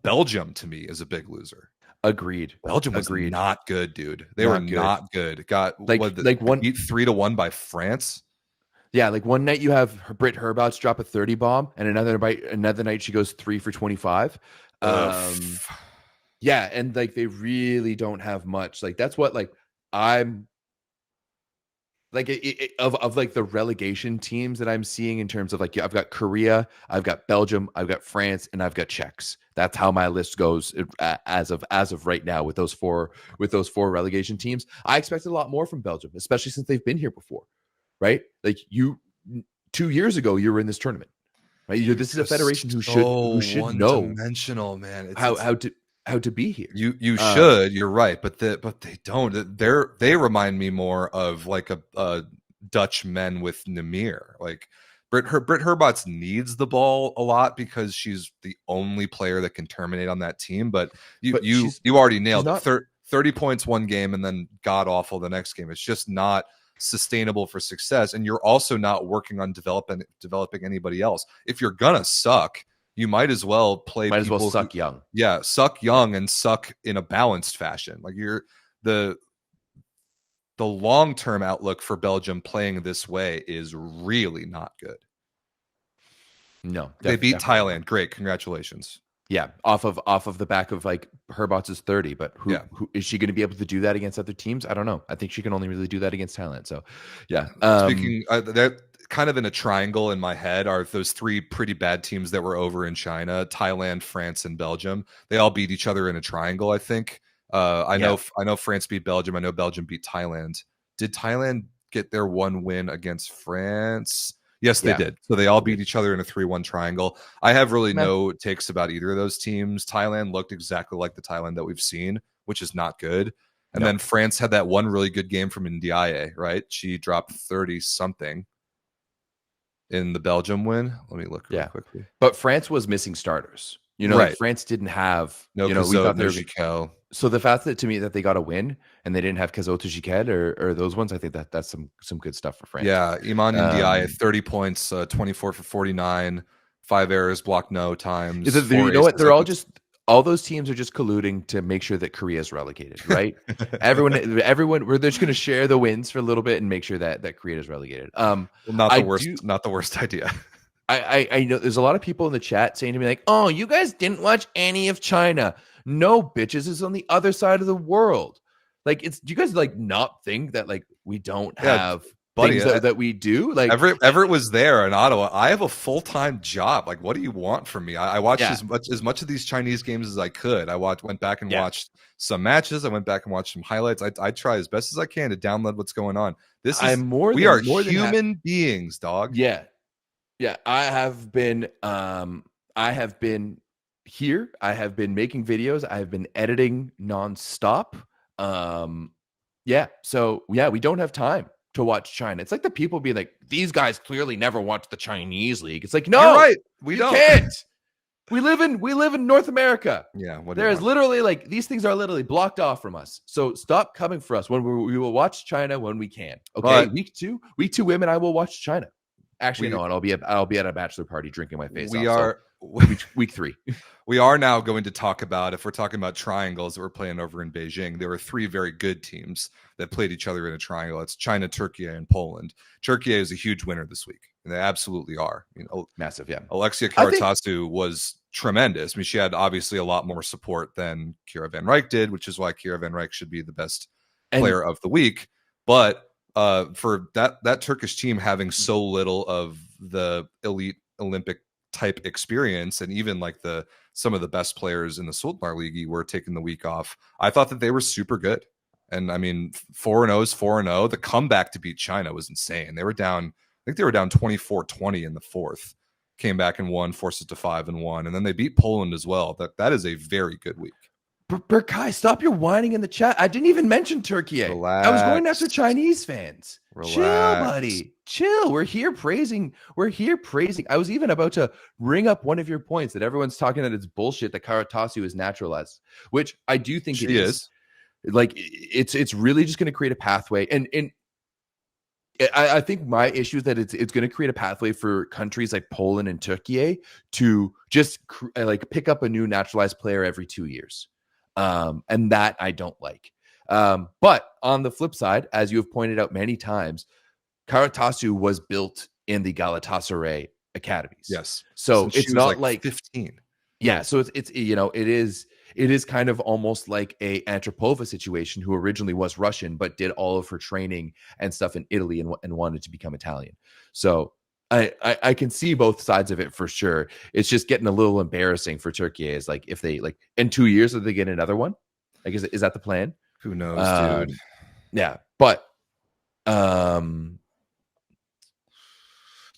Belgium to me is a big loser.
Agreed.
Belgium was not good, dude. They were not good. Got beat 3-1 by France.
Yeah, like one night you have Britt Herbauts drop a 30 bomb, and another night she goes 3 for 25. Yeah, and like they really don't have much. Like that's what I'm like of like the relegation teams that I'm seeing in terms of like I've got Korea, I've got Belgium, I've got France, and I've got Czechs. That's how my list goes as of right now with those four relegation teams. I expected a lot more from Belgium, especially since they've been here before, right? Like 2 years ago, you were in this tournament, right? This is a federation who should know
one-dimensional, man.
How to be here.
You should. You're right, but they don't. They remind me more of like a Dutch men with Namir. Like Britt Herbauts needs the ball a lot because she's the only player that can terminate on that team. But you already nailed it. 30 points one game and then god awful the next game. It's just not sustainable for success. And you're also not working on developing anybody else. If you're gonna suck, you might as well
suck young.
Yeah, suck young and suck in a balanced fashion. Like the long-term outlook for Belgium playing this way is really not good.
No,
they beat Thailand. Great, congratulations.
Yeah, off of the back of like Herbauts is 30, but who is she going to be able to do that against other teams? I don't know. I think she can only really do that against Thailand. So, yeah.
Speaking, they're kind of in a triangle in my head are those 3 pretty bad teams that were over in China: Thailand, France, and Belgium. They all beat each other in a triangle, I think. I know France beat Belgium. I know Belgium beat Thailand. Did Thailand get their 1 win against France? Yes, they did. So they all beat each other in a 3-1 triangle. I have really no takes about either of those teams. Thailand looked exactly like the Thailand that we've seen, which is not good. And then France had that one really good game from Ndiaye, right? She dropped 30-something in the Belgium win. Let me look really quickly.
But France was missing starters. Like France didn't have we thought
Gikel.
So the fact that to me that they got a win and they didn't have Kazoto Jiquel or those ones, I think that's some good stuff for France.
Yeah, Iman Ndiaye, 30 points, 24 for 49, 5 errors, block no times.
You know what? They're all those teams are just colluding to make sure that Korea is relegated, right? everyone, we're just going to share the wins for a little bit and make sure that Korea is relegated.
Not the worst idea.
I know there's a lot of people in the chat saying to me like, "Oh, you guys didn't watch any of China." No, bitches, it's on the other side of the world. Like, do you guys like not think that like we don't have things that we do? Like
Everett was there in Ottawa. I have a full-time job. Like, what do you want from me? I watched as much of these Chinese games as I could. I went back and watched some matches. I went back and watched some highlights. I try as best as I can to download what's going on. We are human beings, dog.
Yeah. Yeah, I have been here. I have been making videos. I have been editing nonstop. We don't have time to watch China. It's like the people being like, these guys clearly never watched the Chinese league. It's like, no,
you're right. We can't.
We live in North America.
Yeah.
There's literally like these things are literally blocked off from us. So stop coming for us when we will watch China when we can. Okay.
But
week two women, I will watch China. Actually, no, and I'll be at a bachelor party drinking my face off. week 3.
We are now going to talk about, if we're talking about triangles that we're playing over in Beijing, there were 3 very good teams that played each other in a triangle. It's China, Turkey, and Poland. Turkey is a huge winner this week, and they absolutely are.
Massive, yeah.
Alexia Karatasu was tremendous. I mean, she had obviously a lot more support than Kira Van Rijk did, which is why Kira Van Rijk should be the best player of the week. But for that Turkish team having so little of the elite Olympic type experience, and even like some of the best players in the Sultanlar League were taking the week off, I thought that they were super good. And I mean, 4-0 is 4-0. The comeback to beat China was insane. They were down, I think they were down 24-20 in the 4th, came back and won, forced it to 5-1, and then they beat Poland as well. That is a very good week.
Berkai, stop your whining in the chat. I didn't even mention Turkey.
Relax.
I was going after Chinese fans.
Relax.
Chill, buddy. Chill. We're here praising. I was even about to ring up one of your points that everyone's talking that it's bullshit that Karatasu is naturalized, which I do think it is. Like, it's really just going to create a pathway. And I think my issue is that it's going to create a pathway for countries like Poland and Turkey to just like pick up a new naturalized player every 2 years. And that I don't like. But on the flip side, as you have pointed out many times, Karatasu was built in the Galatasaray academies.
Yes.
So it's not like
15.
Yeah. So it's it is kind of almost like a Antropova situation, who originally was Russian, but did all of her training and stuff in Italy and wanted to become Italian. So I can see both sides of it for sure. It's just getting a little embarrassing for Turkey. Is like, if they like in 2 years, will they get another one? Like, is that the plan?
Who knows, dude?
Yeah, but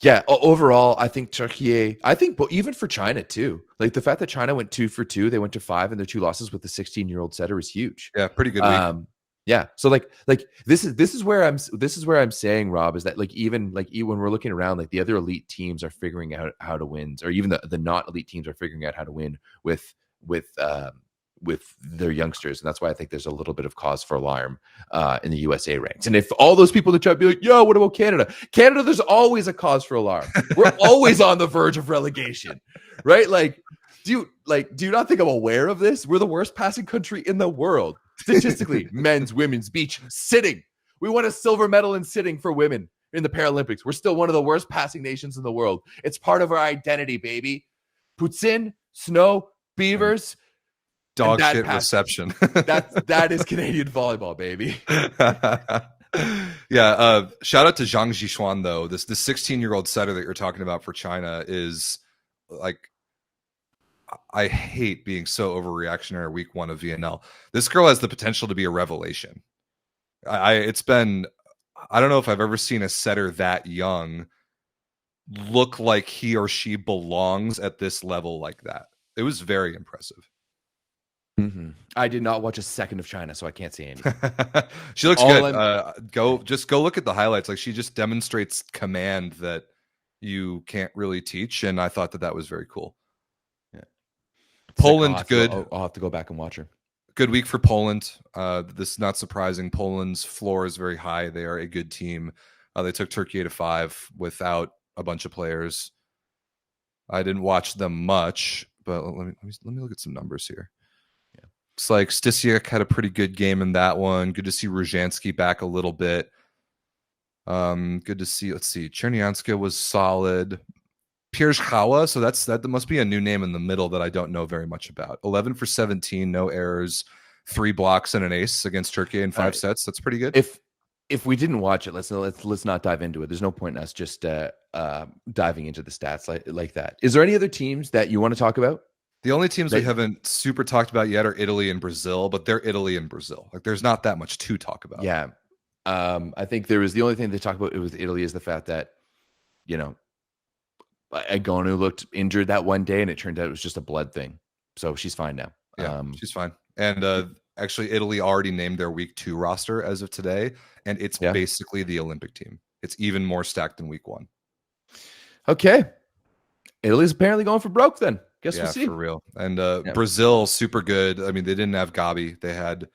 yeah. Overall, I think Turkey. But even for China too, like the fact that China went 2 for 2, they went to 5, and their 2 losses with the 16-year-old setter is huge.
Yeah, pretty good week.
Yeah. So like this is where I'm saying, Rob, is that like even when we're looking around, like the other elite teams are figuring out how to win, or even the not elite teams are figuring out how to win with their youngsters. And that's why I think there's a little bit of cause for alarm in the USA ranks. And if all those people that try to be like, yo, what about Canada? Canada, there's always a cause for alarm. We're always on the verge of relegation, right? Like, do you not think I'm aware of this? We're the worst passing country in the world. Statistically, men's, women's, beach, sitting. We won a silver medal in sitting for women in the Paralympics. We're still one of the worst passing nations in the world. It's part of our identity, baby. Poutine, snow, beavers,
dog shit reception.
that is Canadian volleyball, baby.
Yeah. Shout out to Zhang Jishuan though. This 16-year-old setter that you're talking about for China is like, I hate being so overreactionary week 1 of VNL. This girl has the potential to be a revelation. I don't know if I've ever seen a setter that young look like he or she belongs at this level like that. It was very impressive.
Mm-hmm. I did not watch a second of China, so I can't say anything.
She looks good. Go look at the highlights. Like, she just demonstrates command that you can't really teach, and I thought that was very cool. Poland, good.
I'll have to go back and watch her.
Good week for Poland. This is not surprising. Poland's floor is very high. They are a good team. They took Turkey to 5 without a bunch of players. I didn't watch them much, but let me look at some numbers here. Yeah. Looks like Stysiak had a pretty good game in that one. Good to see Różański back a little bit. Good to see. Let's see. Czernianska was solid. Pierzchała, so that must be a new name in the middle that I don't know very much about. 11 for 17, no errors, 3 blocks and an ace against Turkey in 5 sets. That's pretty good.
If we didn't watch it, let's not dive into it. There's no point in us just diving into the stats like that. Is there any other teams that you want to talk about?
The only teams we haven't super talked about yet are Italy and Brazil, but they're Italy and Brazil. Like, there's not that much to talk about.
Yeah. I think there was the only thing they talked about with Italy is the fact that, Agonu looked injured that one day, and it turned out it was just a blood thing. So she's fine now.
Yeah, she's fine. And actually, Italy already named their week 2 roster as of today, and it's basically the Olympic team. It's even more stacked than week 1.
Okay. Italy's apparently going for broke then. Guess we'll see.
For real. And Brazil, super good. I mean, they didn't have Gabi. They had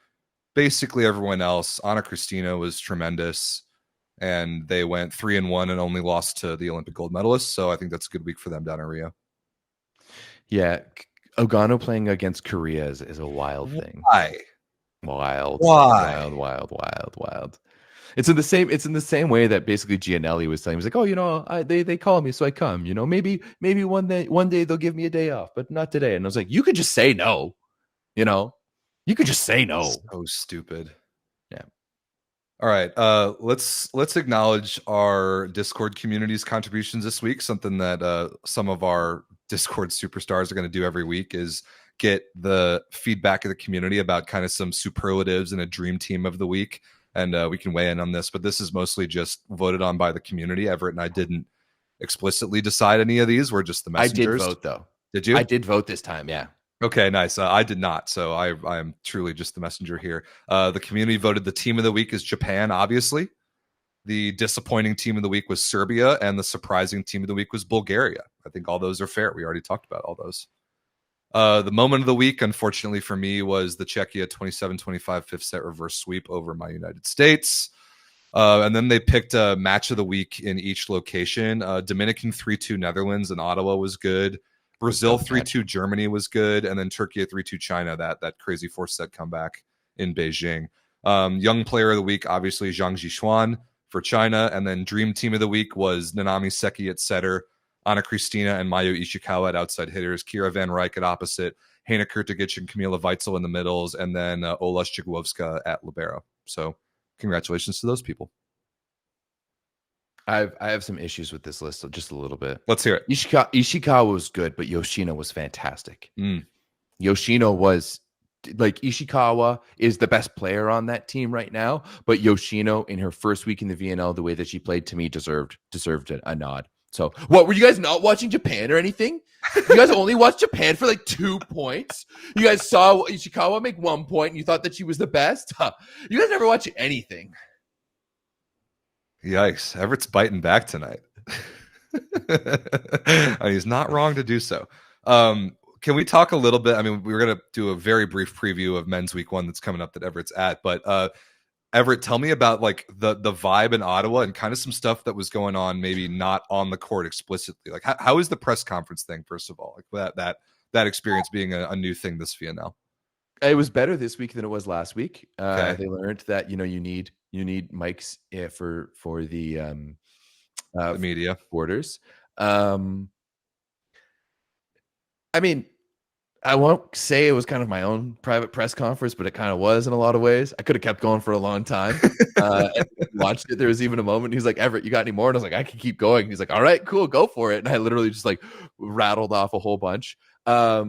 basically everyone else. Ana Cristina was tremendous. And they went 3-1 and only lost to the Olympic gold medalists. So I think that's a good week for them down in Rio.
Yeah, Ogano playing against Korea is a wild thing.
Why?
Wild.
Why?
Wild. It's in the same way that basically Gianelli was saying. He was like, oh, they call me, so I come. Maybe one day they'll give me a day off, but not today. And I was like, you could just say no. You could just say no.
So stupid.
Yeah.
All right. Let's acknowledge our Discord community's contributions this week. Something that some of our Discord superstars are going to do every week is get the feedback of the community about kind of some superlatives and a dream team of the week. And we can weigh in on this, but this is mostly just voted on by the community. Everett and I didn't explicitly decide any of these. We're just the messengers.
I did vote, though.
Did you?
I did vote this time, yeah.
Okay, nice. I did not, so I am truly just the messenger here. The community voted the team of the week is Japan, obviously. The disappointing team of the week was Serbia, and the surprising team of the week was Bulgaria. I think all those are fair. We already talked about all those. The moment of the week, unfortunately for me, was the Czechia 27-25 fifth set reverse sweep over my United States. And then they picked a match of the week in each location. Dominican 3-2 Netherlands and Ottawa was good. Brazil 3-2 Germany was good. And then Turkey 3-2 China, that crazy fourth set comeback in Beijing. Young player of the week, obviously, Zhang Jishuan for China. And then dream team of the week was Nanami Seki at setter, Anna Kristina and Mayu Ishikawa at outside hitters, Kira Van Rijk at opposite, Hana Kurtagic and Kamila Weitzel in the middles, and then Ola Szczygłowska at libero. So congratulations to those people.
I have some issues with this list, so just a little bit.
Let's hear it.
Ishikawa was good, but Yoshino was fantastic. Yoshino was like, Ishikawa is the best player on that team right now, but Yoshino in her first week in the VNL, the way that she played, to me deserved a nod. So, what, were you guys not watching Japan or anything? You guys only watched Japan for like 2 points? You guys saw Ishikawa make 1 point and you thought that she was the best? You guys never watch anything.
Yikes. Everett's biting back tonight. He's not wrong to do so. Can we talk a little bit? I mean, we were going to do a very brief preview of men's week 1 that's coming up that Everett's at, but Everett, tell me about like the vibe in Ottawa and kind of some stuff that was going on, maybe not on the court explicitly. Like how is the press conference thing, first of all, like that experience being a new thing this VNL?
It was better this week than it was last week.
Okay.
They learned that you need mics for the
media
quarters. I mean, I won't say it was kind of my own private press conference, but it kind of was in a lot of ways. I could have kept going for a long time. And watched it. There was even a moment he's like, Everett, you got any more? And I was like, I can keep going. He's like, all right, cool, go for it. And I literally just like rattled off a whole bunch. I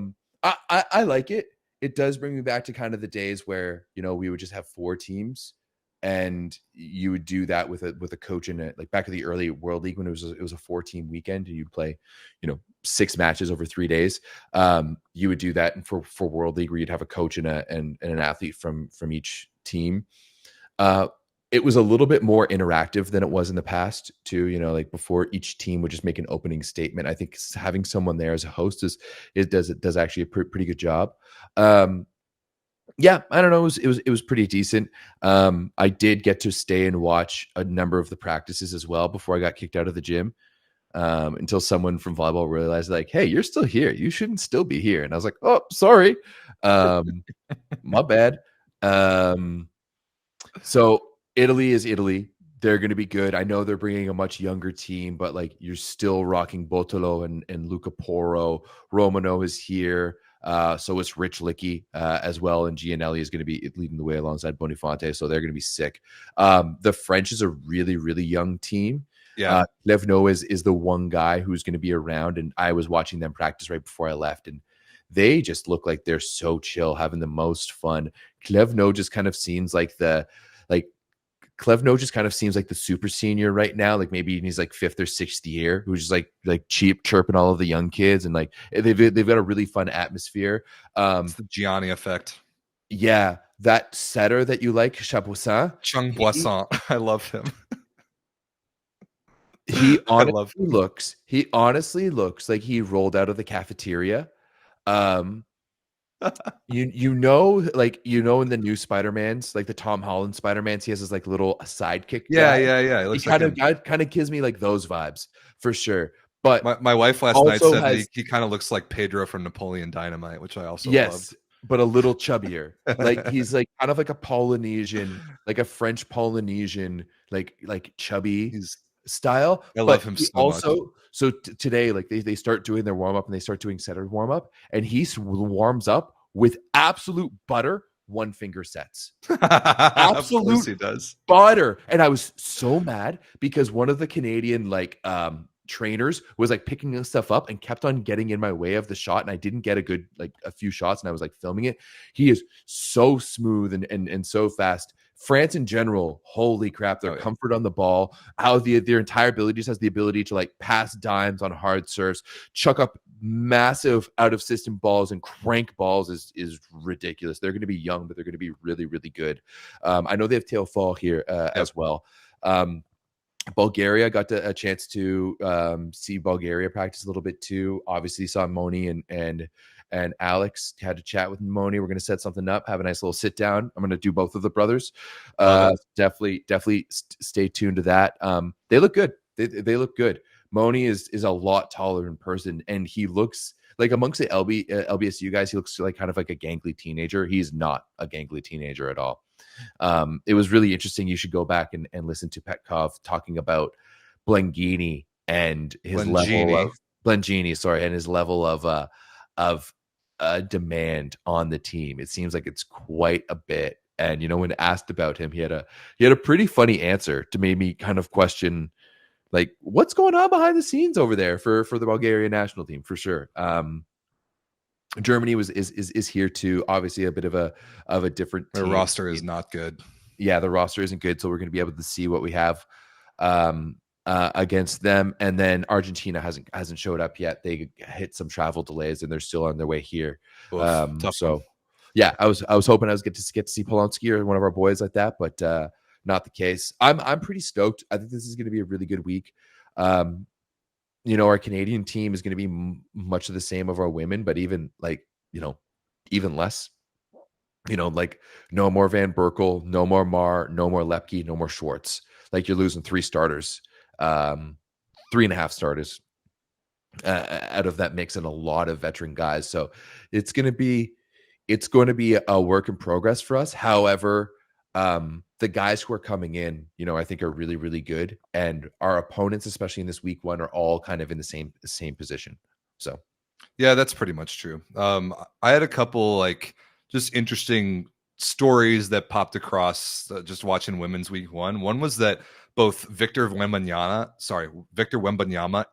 like it. It does bring me back to kind of the days where, we would just have 4 teams and you would do that with a coach in it, like back in the early World League when it was a 4-team weekend and you'd play, 6 matches over 3 days. You would do that, and for World League where you'd have a coach and an athlete from each team. It was a little bit more interactive than it was in the past too. Like before, each team would just make an opening statement. I think having someone there as a host does actually a pretty good job. Yeah, I don't know. It was pretty decent. I did get to stay and watch a number of the practices as well before I got kicked out of the gym. Until someone from volleyball realized, like, hey, you're still here. You shouldn't still be here. And I was like, oh, sorry. My bad. So Italy is Italy. They're going to be good. I know they're bringing a much younger team, but like you're still rocking Botolo and Luca Poro. Romano is here. So it's Rich Licky as well. And Gianelli is going to be leading the way alongside Boniface. So they're going to be sick. The French is a really, really young team.
Yeah.
Levno is the one guy who's going to be around. And I was watching them practice right before I left. And they just look like they're so chill, having the most fun. Klevno just kind of seems like the super senior right now. Like maybe he's like 5th or 6th year, who's just like cheap chirping all of the young kids. And like they've got a really fun atmosphere.
It's the Gianni effect.
Yeah. That setter that you like, Chapoussin.
Chung Boisson. I love him.
He honestly looks like he rolled out of the cafeteria. In the new Spider-Mans, like the Tom Holland Spider-Mans, he has this like little sidekick.
Yeah. It looks
he kind of gives me like those vibes for sure. but
My wife last night
also
said that
has
he kind of looks like Pedro from Napoleon Dynamite, which I also loved.
yes, but a little chubbier. Like he's like kind of like a Polynesian, like a French Polynesian, like chubby
He's
style.
I love
But
him
he
so much.
also today, like they start doing their warm up and they start doing setter warm up, and he warms up with absolute butter, one finger sets.
Of course
Absolute
he does.
butter. And I was so mad because one of the Canadian trainers was like picking this stuff up and kept on getting in my way of the shot, and I didn't get a few shots, and I was like filming it. He is so smooth and so fast. France in general, holy crap, their comfort on the ball, how their entire ability just has the ability to like pass dimes on hard serves, chuck up massive out of system balls and crank balls is ridiculous. They're going to be young, but they're going to be really, really good. I know they have tail fall here as well. Bulgaria got a chance to see Bulgaria practice a little bit too. Obviously saw Moni and Alex, had to chat with Moni. We're going to set something up, have a nice little sit down. I'm going to do both of the brothers. Definitely stay tuned to that. They look good. They look good. Moni is a lot taller in person, and he looks like amongst the LBSU guys, he looks like kind of like a gangly teenager. He's not a gangly teenager at all. It was really interesting. You should go back and listen to Petkov talking about Blengini and his level of Blengini, sorry, and his level of demand on the team. It seems like it's quite a bit. And when asked about him, he had a pretty funny answer to make me kind of question, like, what's going on behind the scenes over there for the Bulgarian national team, for sure. Germany is here too. Obviously, a bit of a different team.
Their roster is not good.
Yeah, the roster isn't good, so we're going to be able to see what we have against them. And then Argentina hasn't showed up yet. They hit some travel delays, and they're still on their way here. Yeah, I was hoping I was get to see Polanski or one of our boys like that, but not the case. I'm pretty stoked. I think this is going to be a really good week. Our Canadian team is going to be much of the same of our women, but even even less. Like no more Van Berkel, no more Mar, no more Lepke, no more Schwartz. Like you're losing 3 starters, 3.5 starters out of that mix, and a lot of veteran guys. So it's going to be a work in progress for us. However, the guys who are coming in, I think are really, really good. And our opponents, especially in this week 1, are all kind of in the same position. So,
yeah, that's pretty much true. I had a couple just interesting stories that popped across just watching women's week 1. One was that both Victor Wembanyama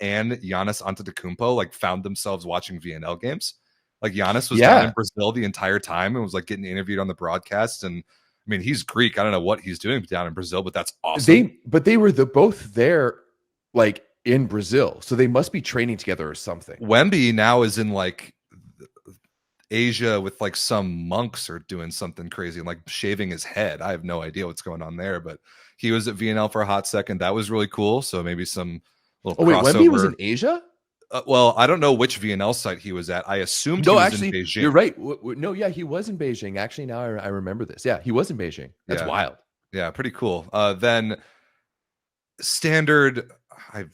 and Giannis Antetokounmpo found themselves watching VNL games. Like Giannis was down in Brazil the entire time and was getting interviewed on the broadcast. And I mean, he's Greek. I don't know what he's doing down in Brazil, but that's awesome.
They were both there, in Brazil, so they must be training together or something.
Wemby now is in Asia with some monks or doing something crazy and shaving his head. I have no idea what's going on there, but he was at VNL for a hot second. That was really cool. So maybe some little crossover.
Wemby was in Asia?
Well, I don't know which VNL site he was at. I assumed he was in Beijing.
You're right. No, yeah, he was in Beijing. Actually, now I remember this. Yeah, he was in Beijing. That's wild.
Yeah, pretty cool. Then standard, I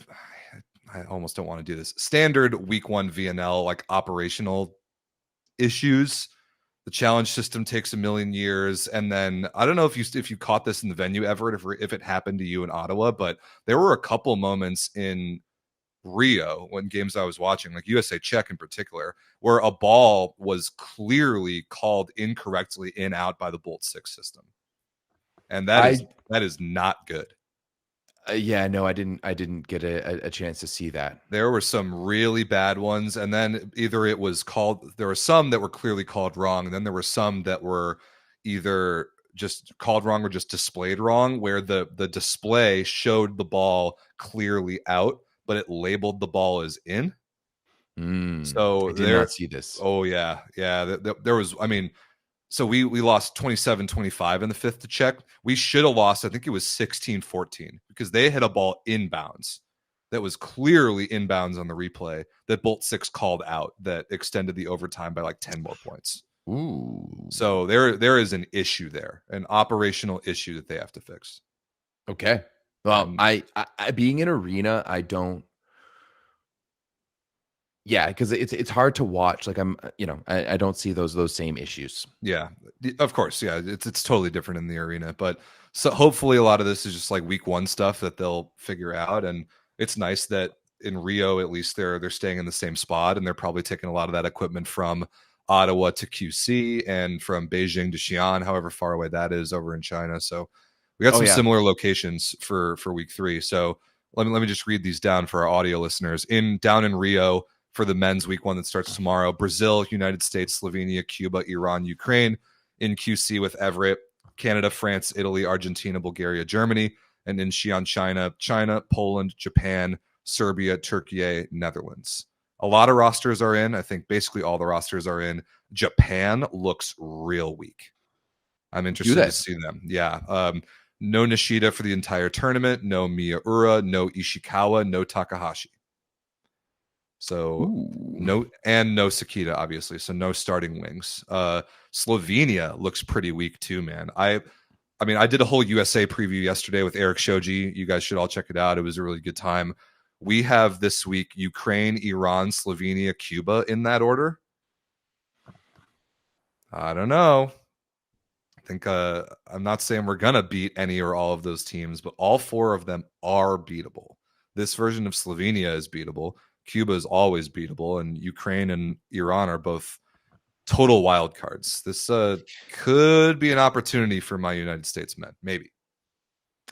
almost don't want to do this. Standard week 1 VNL, operational issues. The challenge system takes a million years. And then I don't know if you caught this in the venue, Everett, if it happened to you in Ottawa, but there were a couple moments in Rio when games I was watching, USA Czech in particular, where a ball was clearly called incorrectly in out by the Bolt 6 system. And that is not good.
Yeah, no, I didn't get a chance to see that.
There were some really bad ones, and then either it was called, there were some that were clearly called wrong, and then there were some that were either just called wrong or just displayed wrong, where the display showed the ball clearly out, but it labeled the ball as in. So
I did not see this.
Oh yeah. There was, so we lost 27-25 in the 5th to Czech. We should have lost, I think it was 16-14, because they hit a ball inbounds that was clearly inbounds on the replay that Bolt 6 called out that extended the overtime by 10 more points.
Ooh.
So there is an issue there, an operational issue that they have to fix.
Okay. Well, I being in arena, Yeah, because it's hard to watch. Like I don't see those same issues.
Yeah, of course. Yeah, it's totally different in the arena, but so hopefully a lot of this is just like week one stuff that they'll figure out, and it's nice that in Rio at least they're staying in the same spot, and they're probably taking a lot of that equipment from Ottawa to QC and from Beijing to Xi'an, however far away that is over in China. So we got
Oh
some
yeah.
similar locations for week 3. So let me just read these down for our audio listeners. Down in Rio for the men's week 1 that starts tomorrow: Brazil, United States, Slovenia, Cuba, Iran, Ukraine. In QC with Everett, Canada, France, Italy, Argentina, Bulgaria, Germany. And in Xi'an, China, Poland, Japan, Serbia, Turkey, Netherlands. A lot of rosters are in. I think basically all the rosters are in. Japan looks real weak. I'm interested to see them. Yeah. No Nishida for the entire tournament. No Miyaura. No Ishikawa. No Takahashi. So no Sakita, obviously. So no starting wings. Slovenia looks pretty weak too, man. I mean, I did a whole USA preview yesterday with Eric Shoji. You guys should all check it out. It was a really good time. We have this week Ukraine, Iran, Slovenia, Cuba in that order. I don't know. I think I'm not saying we're gonna beat any or all of those teams, but all 4 of them are beatable. This version of Slovenia is beatable. Cuba is always beatable, and Ukraine and Iran are both total wild cards. This could be an opportunity for my United States men, maybe.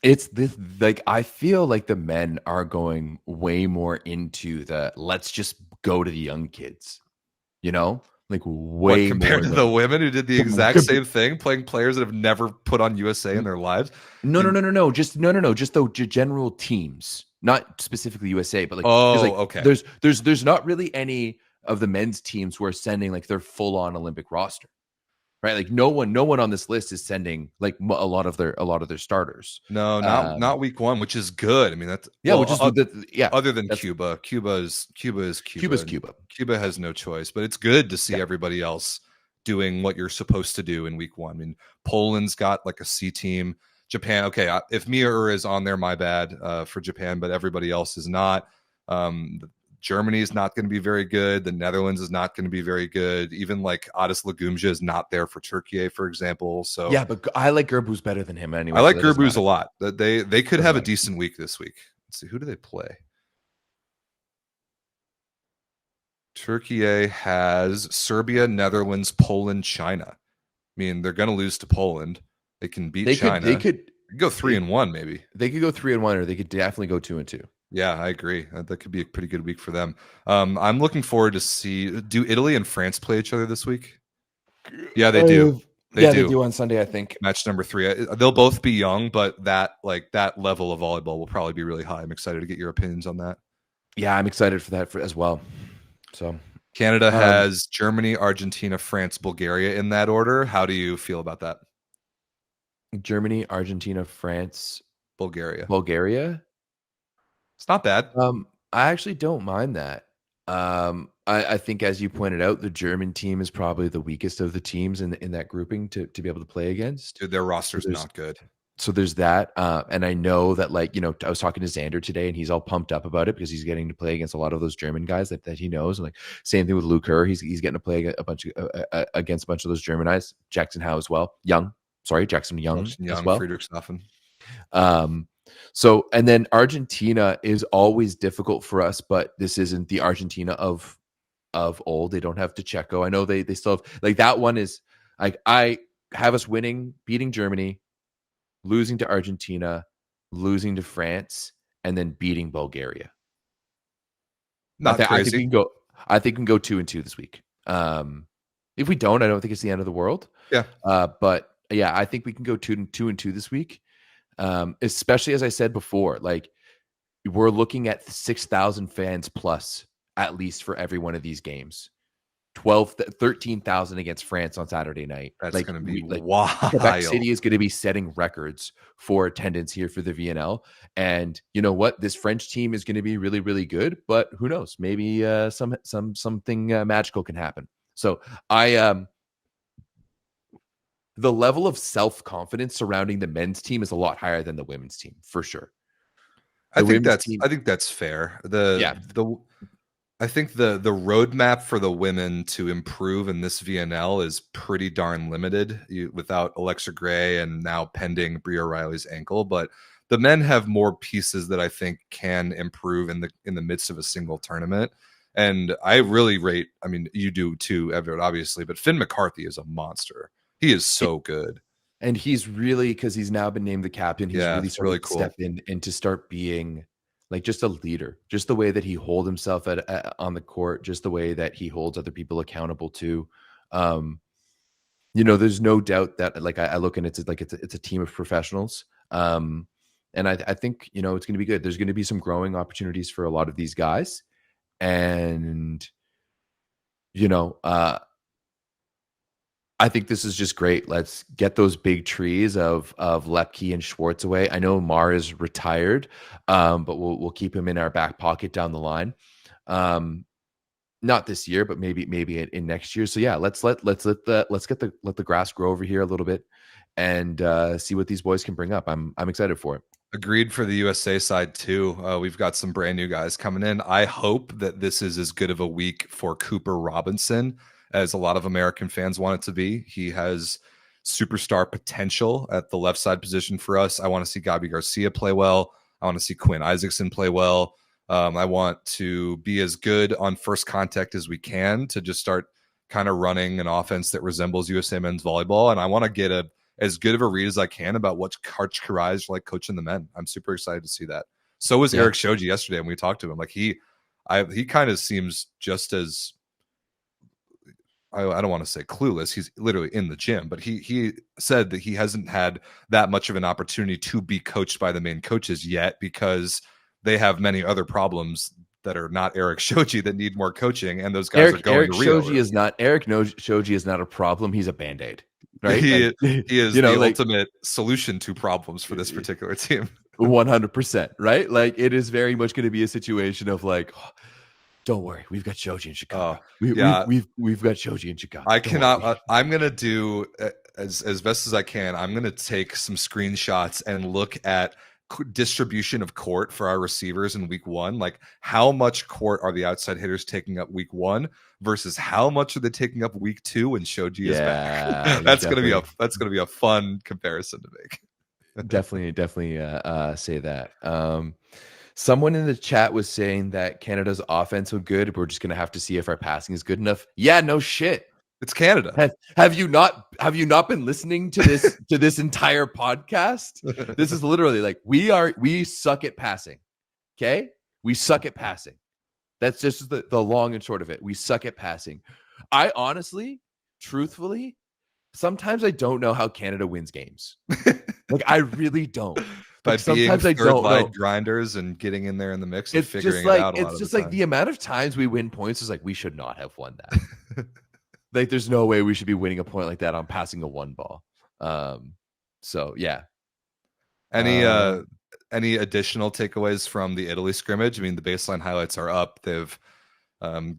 It's this, like, I feel like the men are going way more into the let's just go to the young kids, like way
compared
more
to the women who did the exact same thing, playing players that have never put on USA in their lives.
No, just the general teams, not specifically USA, but like,
okay.
There's not really any of the men's teams who are sending like their full on Olympic roster. Right, like no one on this list is sending like a lot of their starters.
No, not week 1, which is good. I mean, that's
which is
Other than Cuba, Cuba is Cuba. Cuba has no choice, but it's good to see everybody else doing what you're supposed to do in week 1. I mean, Poland's got like a C team. Japan, okay, if Miyaura is on there, my bad for Japan, but everybody else is not. Germany is not going to be very good. The Netherlands is not going to be very good. Even like Adis Lagumja is not there for Turkey, for example. So
yeah, but I like Gerbu's better than him anyway.
I like Gerbu's a lot. They could have a decent week this week. Let's see, who do they play? Turkey has Serbia, Netherlands, Poland, China. I mean, they're going to lose to Poland. They can beat China. They could go 3-1, maybe.
They could go 3-1, or they could definitely go 2-2.
Yeah, I agree. That could be a pretty good week for them. I'm looking forward to do Italy and France play each other this week? Yeah, they do.
They do on Sunday, I think.
Match number 3. They'll both be young, but that level of volleyball will probably be really high. I'm excited to get your opinions on that.
Yeah, I'm excited for that as well. So
Canada has Germany, Argentina, France, Bulgaria in that order. How do you feel about that?
Germany, Argentina, France,
Bulgaria.
It's
not bad.
I actually don't mind that. I think, as you pointed out, the German team is probably the weakest of the teams in that grouping to be able to play against.
Dude, their roster's not good.
So there's that. And I know that, like, I was talking to Xander today, and he's all pumped up about it because he's getting to play against a lot of those German guys that he knows. And like, same thing with Luke Kerr. He's getting to play against a bunch of those German guys. Jackson Howe as well. Jackson Young as well.
Friedrichshafen.
So, and then Argentina is always difficult for us, but this isn't the Argentina of old. They don't have Pacheco. I know they still have, like, that one is like, I have us beating Germany, losing to Argentina, losing to France, and then beating Bulgaria.
Not crazy.
I think we can go 2-2 this week. If we don't, I don't think it's the end of the world.
Yeah.
But yeah, I think we can go 2-2 this week. Especially, as I said before, like, we're looking at 6,000 fans plus at least for every one of these games. 13,000 against France on Saturday night.
That's going to be wild.
Quebec City is going to be setting records for attendance here for the VNL. And you know what? This French team is going to be really, really good, but who knows? Maybe something magical can happen. So the level of self-confidence surrounding the men's team is a lot higher than the women's team, for sure.
I think that's fair. I think the roadmap for the women to improve in this VNL is pretty darn limited without Alexa Gray and now pending Bria Riley's ankle. But the men have more pieces that I think can improve in the midst of a single tournament. And I really rate, I mean, you do too, Everett, obviously, but Finn McCarthy is a monster. He is so good.
And he's really, because he's now been named the captain, he's really
it's
started
really
to
cool.
step in and to start being like just a leader, just the way that he holds himself on the court, just the way that he holds other people accountable to. There's no doubt that like I look and it's a team of professionals. And I think, it's going to be good. There's going to be some growing opportunities for a lot of these guys. And, I think this is just great. Let's get those big trees of Lepke and Schwartz away. I know Mar is retired, but we'll keep him in our back pocket down the line. Not this year, but maybe in next year. So yeah, let's get the grass grow over here a little bit and see what these boys can bring up. I'm excited for it.
Agreed for the USA side too. We've got some brand new guys coming in. I hope that this is as good of a week for Cooper Robinson as a lot of American fans want it to be. He has superstar potential at the left side position for us. I want to see Gabi Garcia play well. I want to see Quinn Isaacson play well. I want to be as good on first contact as we can to just start kind of running an offense that resembles USA men's volleyball. And I want to get as good of a read as I can about what Karch Karai is like coaching the men. I'm super excited to see that. So was Eric Shoji yesterday when we talked to him. Like he kind of seems just as, I don't want to say clueless. He's literally in the gym, but he said that he hasn't had that much of an opportunity to be coached by the main coaches yet because they have many other problems that are not Eric Shoji that need more coaching. And those guys are going
Eric
to Rio.
Shoji is not a problem. He's a Band-Aid, right?
He is the ultimate solution to problems for this particular team.
100%, right? Like it is very much going to be a situation of like, oh, don't worry, we've got Shoji in Chicago. We've got Shoji in Chicago.
I cannot. I'm gonna do as best as I can. I'm gonna take some screenshots and look at distribution of court for our receivers in week one. Like how much court are the outside hitters taking up week one versus how much are they taking up week two when Shoji is back? That's gonna be a fun comparison to make.
definitely say that. Someone in the chat was saying that Canada's offense was good. We're just going to have to see if our passing is good enough. Yeah, no shit.
It's Canada.
Have you not been listening to this entire podcast? This is literally like we suck at passing. Okay? We suck at passing. That's just the long and short of it. We suck at passing. I honestly, truthfully, sometimes I don't know how Canada wins games. Like I really don't.
By being third-line grinders and getting in there in the mix and figuring it out.
It's just like the amount of times we win points is like we should not have won that. Like there's no way we should be winning a point like that on passing a one ball. So yeah.
Any additional takeaways from the Italy scrimmage? I mean, the baseline highlights are up. They've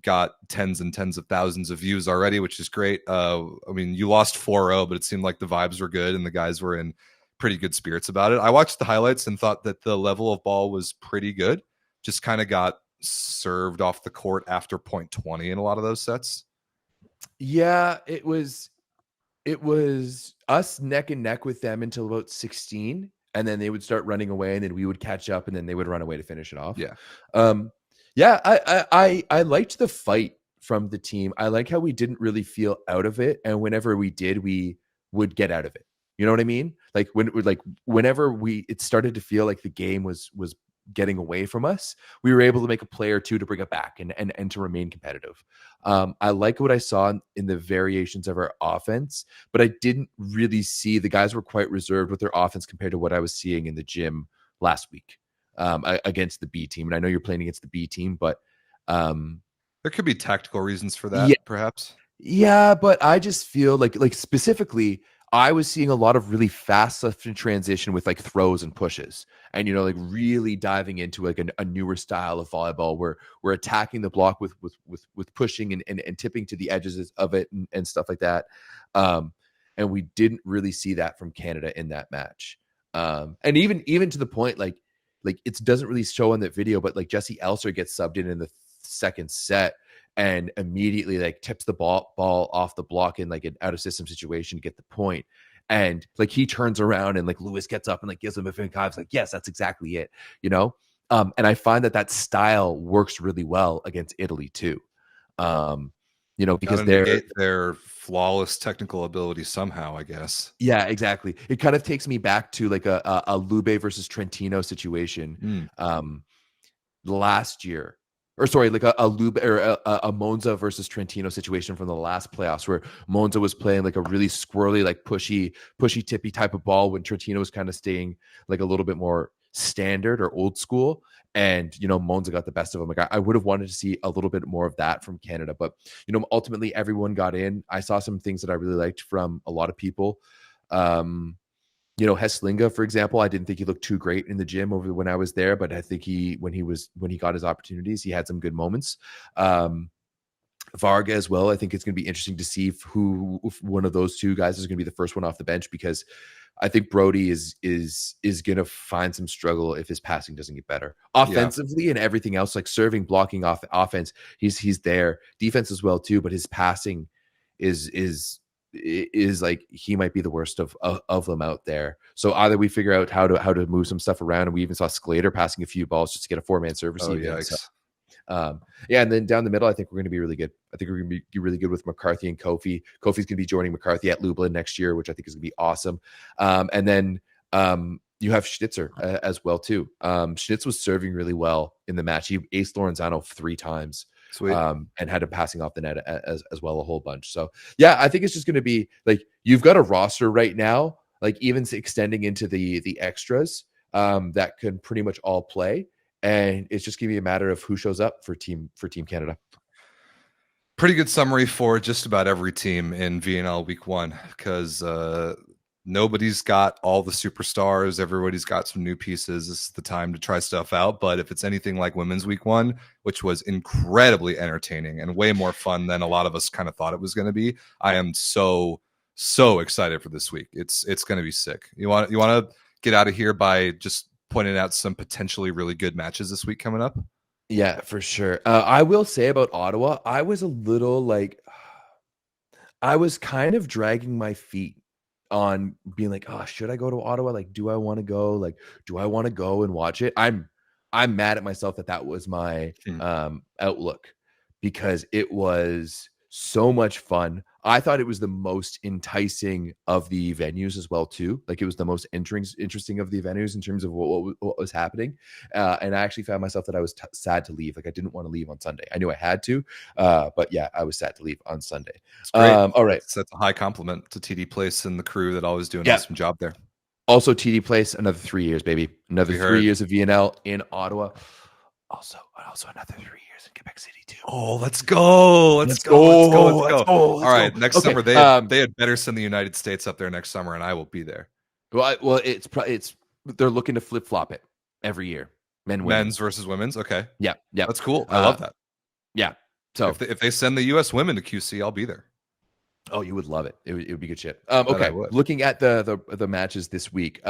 got tens and tens of thousands of views already, which is great. I mean, you lost 4-0, but it seemed like the vibes were good and the guys were in pretty good spirits about it. I watched the highlights and thought that the level of ball was pretty good. Just kind of got served off the court after point 20 in a lot of those sets.
Yeah, it was us neck and neck with them until about 16, and then they would start running away, and then we would catch up, and then they would run away to finish it off.
Yeah.
I liked the fight from the team. I like how we didn't really feel out of it, and whenever we did, we would get out of it. You know what I mean? Like whenever it started to feel like the game was getting away from us, we were able to make a play or two to bring it back and to remain competitive. I like what I saw in the variations of our offense, but I didn't really see the guys were quite reserved with their offense compared to what I was seeing in the gym last week against the B team. And I know you're playing against the B team, but
there could be tactical reasons for that, perhaps.
Yeah, but I just feel like specifically, I was seeing a lot of really fast stuff in transition with like throws and pushes, and like really diving into like a newer style of volleyball where we're attacking the block with pushing and tipping to the edges of it and stuff like that. And we didn't really see that from Canada in that match. And even to the point like it doesn't really show in that video, but like Jesse Elser gets subbed in the second set and immediately like tips the ball off the block in like an out of system situation to get the point. And like he turns around and like Lewis gets up and like gives him a finger. Like, yes, that's exactly it, you know? And I find that style works really well against Italy too. Because
gotta negate their flawless technical ability somehow, I guess.
Yeah, exactly. It kind of takes me back to like a Lube versus Trentino situation last year. Or sorry, like a Lube or a Monza versus Trentino situation from the last playoffs, where Monza was playing like a really squirrely, like pushy, tippy type of ball, when Trentino was kind of staying like a little bit more standard or old school. And Monza got the best of them. Like I would have wanted to see a little bit more of that from Canada, but ultimately everyone got in. I saw some things that I really liked from a lot of people. Heslinga, for example, I didn't think he looked too great in the gym over when I was there, but I think when he got his opportunities, he had some good moments. Varga as well. I think it's going to be interesting to see if one of those two guys is going to be the first one off the bench, because I think Brody is going to find some struggle if his passing doesn't get better offensively and everything else, like serving, blocking, offense. He's there, defense as well too, but his passing is like he might be the worst of them out there. So either we figure out how to move some stuff around, and we even saw Sclater passing a few balls just to get a 4-man service. And then down the middle, I think we're going to be really good. I think we're going to be really good with McCarthy and Kofi. Kofi's going to be joining McCarthy at Lublin next year, which I think is going to be awesome. And then you have Schnitzer as well too. Schnitz was serving really well in the match. He aced Lorenzano 3 times.
Sweet.
And had him passing off the net as well a whole bunch. So yeah, I think it's just going to be like, you've got a roster right now, like even extending into the extras that can pretty much all play, and it's just going to be a matter of who shows up for Team Canada.
Pretty good summary for just about every team in VNL week 1, because nobody's got all the superstars. Everybody's got some new pieces. This is the time to try stuff out. But if it's anything like women's week 1, which was incredibly entertaining and way more fun than a lot of us kind of thought it was going to be, I am so excited for this week. It's going to be sick. You want to get out of here by just pointing out some potentially really good matches this week coming up?
Yeah, for sure. I will say about Ottawa, I was a little like, I was kind of dragging my feet on being like, oh, should I go to Ottawa? Like, do I want to go? Like, do I want to go and watch it? I'm mad at myself that was my outlook, because it was so much fun. I thought it was the most enticing of the venues as well too. Like, it was the most interesting of the venues in terms of what was happening. And I actually found myself that I was sad to leave. Like, I didn't want to leave on Sunday. I knew I had to, but yeah, I was sad to leave on Sunday. All right.
That's a high compliment to TD Place and the crew that always do an awesome job there.
Also, TD Place, another 3 years, baby. Another 3 years of VNL in Ottawa. Also another 3 years in Quebec City too.
Oh, let's go. Let's go. All right. Next summer, they had better send the United States up there next summer, and I will be there.
Well, it's they're looking to flip-flop it every year.
Men's versus women's. Okay.
Yeah.
That's cool. I love that.
Yeah. So
if they send the US women to QC, I'll be there.
Oh, you would love it. It would be good shit. Okay, looking at the matches this week.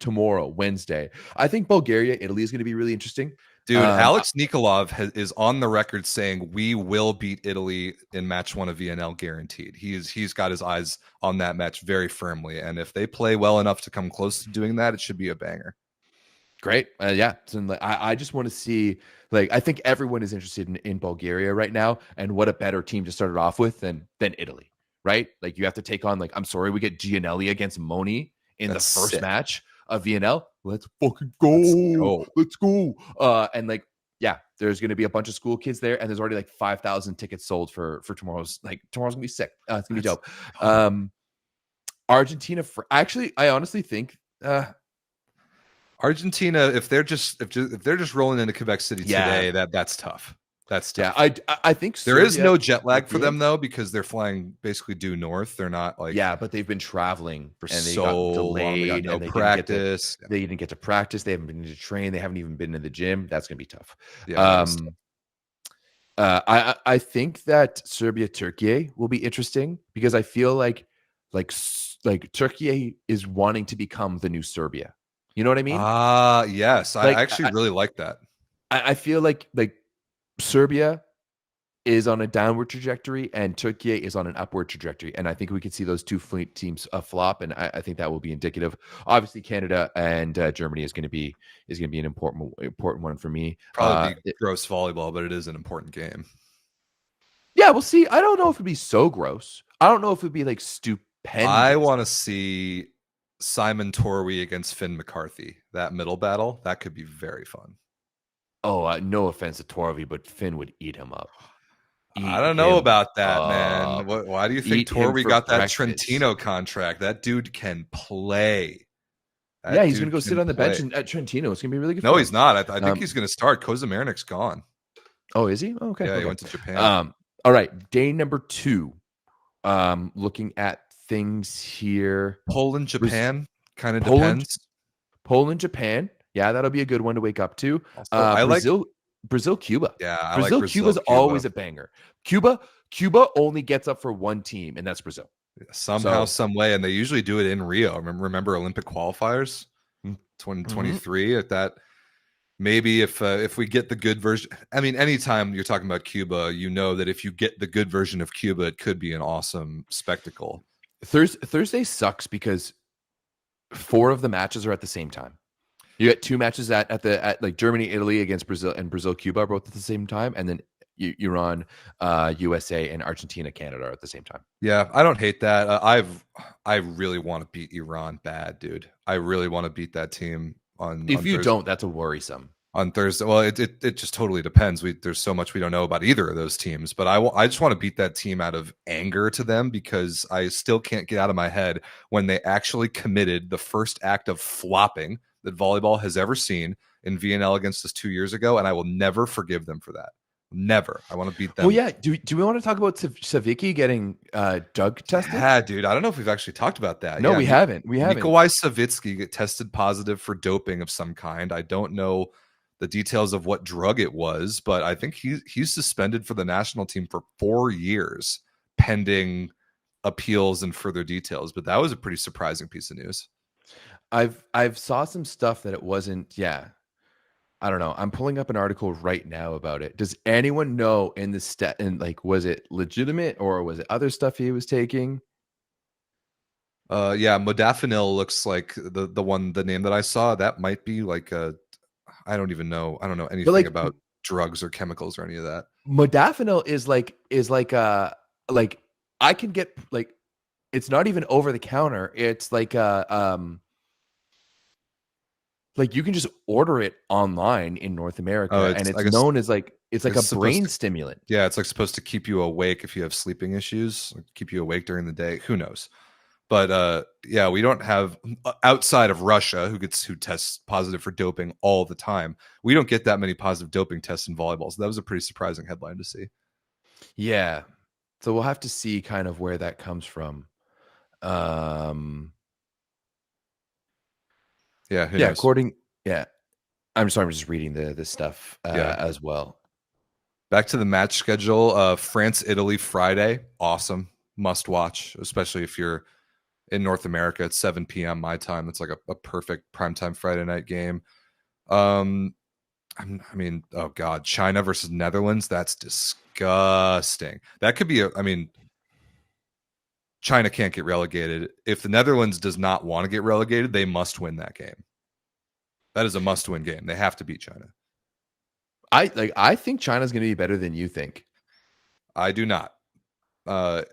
Tomorrow, Wednesday, I think Bulgaria, Italy is going to be really interesting.
Dude, Alex Nikolov is on the record saying we will beat Italy in match 1 of VNL, guaranteed. He's got his eyes on that match very firmly, and if they play well enough to come close to doing that, it should be a banger.
Great. Yeah. So I just want to see, like, I think everyone is interested in Bulgaria right now, and what a better team to start it off with than Italy, right? Like, you have to take on, like, I'm sorry, we get Gianelli against Moni in the first match of VNL. Let's fucking go. Let's go. And like, yeah, there's going to be a bunch of school kids there, and there's already like 5,000 tickets sold for tomorrow's. Like, tomorrow's gonna be sick. It's gonna be dope. Argentina. I honestly think
Argentina, if they're just rolling into Quebec City today, that's tough. That's tough.
Yeah, I think
there is no jet lag for them though, because they're flying basically due north. They're not like
but they've been traveling
for
and they
so
got delayed.
long. They got
no
practice.
They didn't get to practice. They haven't been to train. They haven't even been to the gym. That's gonna be tough. I think that Serbia Turkey will be interesting, because I feel like Turkey is wanting to become the new Serbia. You know what I mean?
Yes. I actually really like that.
I feel like Serbia is on a downward trajectory and Turkey is on an upward trajectory. And I think we could see those two teams flop. And I think that will be indicative. Obviously, Canada and Germany is going to be an important one for me.
Probably be gross volleyball, but it is an important game.
Yeah, we'll see. I don't know if it'd be so gross. I don't know if it'd be like stupendous.
I want to see Simon Torwey against Finn McCarthy. That middle battle, that could be very fun.
Oh, no offense to Torvey, but Finn would eat him up.
I don't know about that, man. Why do you think Torvey got that Trentino contract? That dude can play.
Yeah, he's going to go sit on the bench at Trentino. It's going to be really good.
No, he's not. I think he's going to start. Koza Marinek's gone.
Oh, is he? Okay.
Yeah, he went to Japan.
All right. Day number 2. Looking at things here.
Poland, Japan kind of depends.
Poland, Japan. Yeah, that'll be a good one to wake up to.
Also,
Brazil, Cuba.
Yeah, I
Brazil,
like
Cuba's always a banger. Cuba Only gets up for one team, and that's Brazil.
Somehow, some way, and they usually do it in Rio. Remember Olympic qualifiers, 2023. At that, maybe if we get the good version. I mean, anytime you're talking about Cuba, you know that if you get the good version of Cuba, it could be an awesome spectacle.
Thursday sucks because 4 of the matches are at the same time. You get 2 matches at like Germany, Italy against Brazil, and Brazil, Cuba both at the same time, and then Iran, USA, and Argentina, Canada are at the same time.
Yeah, I don't hate that. I really want to beat Iran bad, dude. I really want to beat that team on.
If you don't, that's a worrisome.
On Thursday, well, it just totally depends. There's so much we don't know about either of those teams, but I just want to beat that team out of anger to them because I still can't get out of my head when they actually committed the first act of flopping that volleyball has ever seen in VNL against us 2 years ago, and I will never forgive them for that. Never. I want to beat them.
Well, yeah. Do we want to talk about Savicki getting drug tested?
Yeah, dude. I don't know if we've actually talked about that.
No, we haven't.
Nikolai Savitsky get tested positive for doping of some kind. I don't know the details of what drug it was, but I think he's suspended for the national team for 4 years pending appeals and further details. But that was a pretty surprising piece of news.
I've saw some stuff that it wasn't. Yeah, I don't know. I'm pulling up an article right now about it. Does anyone know in the was it legitimate or was it other stuff he was taking?
Yeah, modafinil looks like the name that I saw. That might be like I don't even know. I don't know anything about drugs or chemicals or any of that.
Modafinil is like I can get it's not even over the counter. It's like you can just order it online in North America, and it's known as it's like a brain stimulant.
Yeah, it's like supposed to keep you awake if you have sleeping issues, keep you awake during the day. Who knows? But yeah, we don't have outside of Russia who tests positive for doping all the time. We don't get that many positive doping tests in volleyball. So that was a pretty surprising headline to see.
Yeah, so we'll have to see kind of where that comes from.
Yeah. Who knows?
I'm sorry. I'm just reading the stuff as well.
Back to the match schedule. France, Italy, Friday. Awesome. Must watch, especially if you're in North America at 7 p.m. my time. It's like a perfect primetime Friday night game. I mean, oh God, China versus Netherlands. That's disgusting. That could be China can't get relegated. If the Netherlands does not want to get relegated, they must win that game. That is a must-win game. They have to beat China.
I think China's going to be better than you think.
I do not.